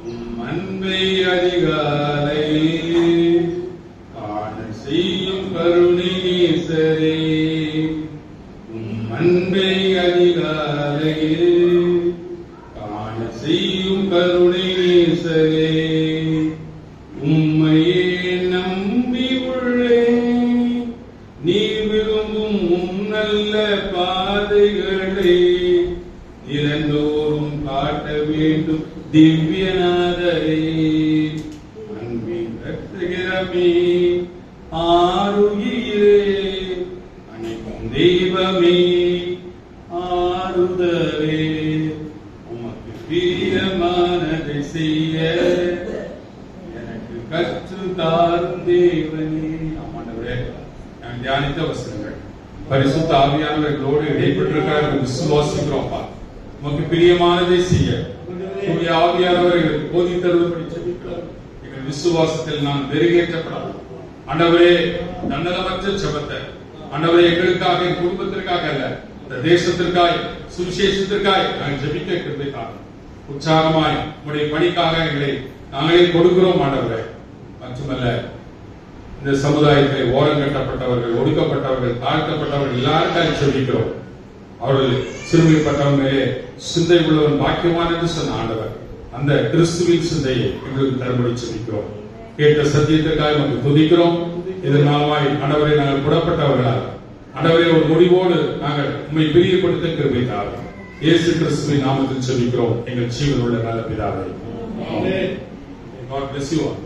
உம் அன்பை அதிகாலை செய்யும் கருணை நேசரே, உம்மையே நம்பி உள்ளேன். நீ விரும்பும் உம் நல்ல பாதைகளை தினந்தோறும் காட்ட வேண்டும் திவ்யநாதரே. அன்பின் ரட்சகரமே, ஆருயிரே, அனைக்கும் தெய்வமே, ஆறுதலே, உமக்கு பிரியமானதை செய்ய எனக்கு கற்று தாரும் தேவனே. ஆமாண்டவரே, நான் தியானித்த வசனங்கள் பரிசுத்த ஆவியானவர்களோடு இடைப்பட்டிருக்கிறார். விசுவாசிக்கிறோம்ப்பா, உமக்கு பிரியமானதை செய்ய தூய ஆவியானவர்கள் போதி தருவபடி ஜெபிக்கிறோம். எங்கள் விசுவாசத்தில் நான் வெறுகேற்றப்படாது. ஆண்டவரே, தன்னலமற்ற ஜெபத்தை ஆண்டவரே எங்களுக்காக, என் குடும்பத்திற்காக அல்ல, இந்த தேசத்திற்காய், சுவிசேஷத்திற்காய் நாங்கள் ஜெபிக்க கிருபை தாரும். உற்சாகமாய் உங்களுடைய பணிக்காக எங்களை நாங்களே கொடுக்கிறோம் ஆண்டவரே. மட்டுமல்ல, இந்த சமுதாயத்தில் ஓரங்கட்டப்பட்டவர்கள், ஒடுக்கப்பட்டவர்கள், தாழ்த்தப்பட்டவர்கள் எல்லாருக்காக ஜெபிக்கிறோம். அவர்கள் சிறுமைப்பட்டவர்களே சிந்தை உள்ளவன் பாக்கியவான் என்று சொன்ன ஆண்டவர் அந்த கிறிஸ்துவின் சிந்தையை எங்களுக்கு தரும்படி ஜெபிக்கிறோம். கேட்ட சத்தியத்திற்காக நமக்கு துதிக்கிறோம். இதனால்வாய் ஆண்டவரை நாங்கள் புறப்பட்டவர்களால் ஆண்டவரே ஒரு முடிவோடு நாங்கள் உண்மை பிரியப்படுத்த கிருபை தாரும். இயேசு கிறிஸ்துவின் நாமத்தில் ஜெபிக்கிறோம் எங்கள் ஜீவனுள்ள நல்ல பிதாவே. ஆமென். God bless you all.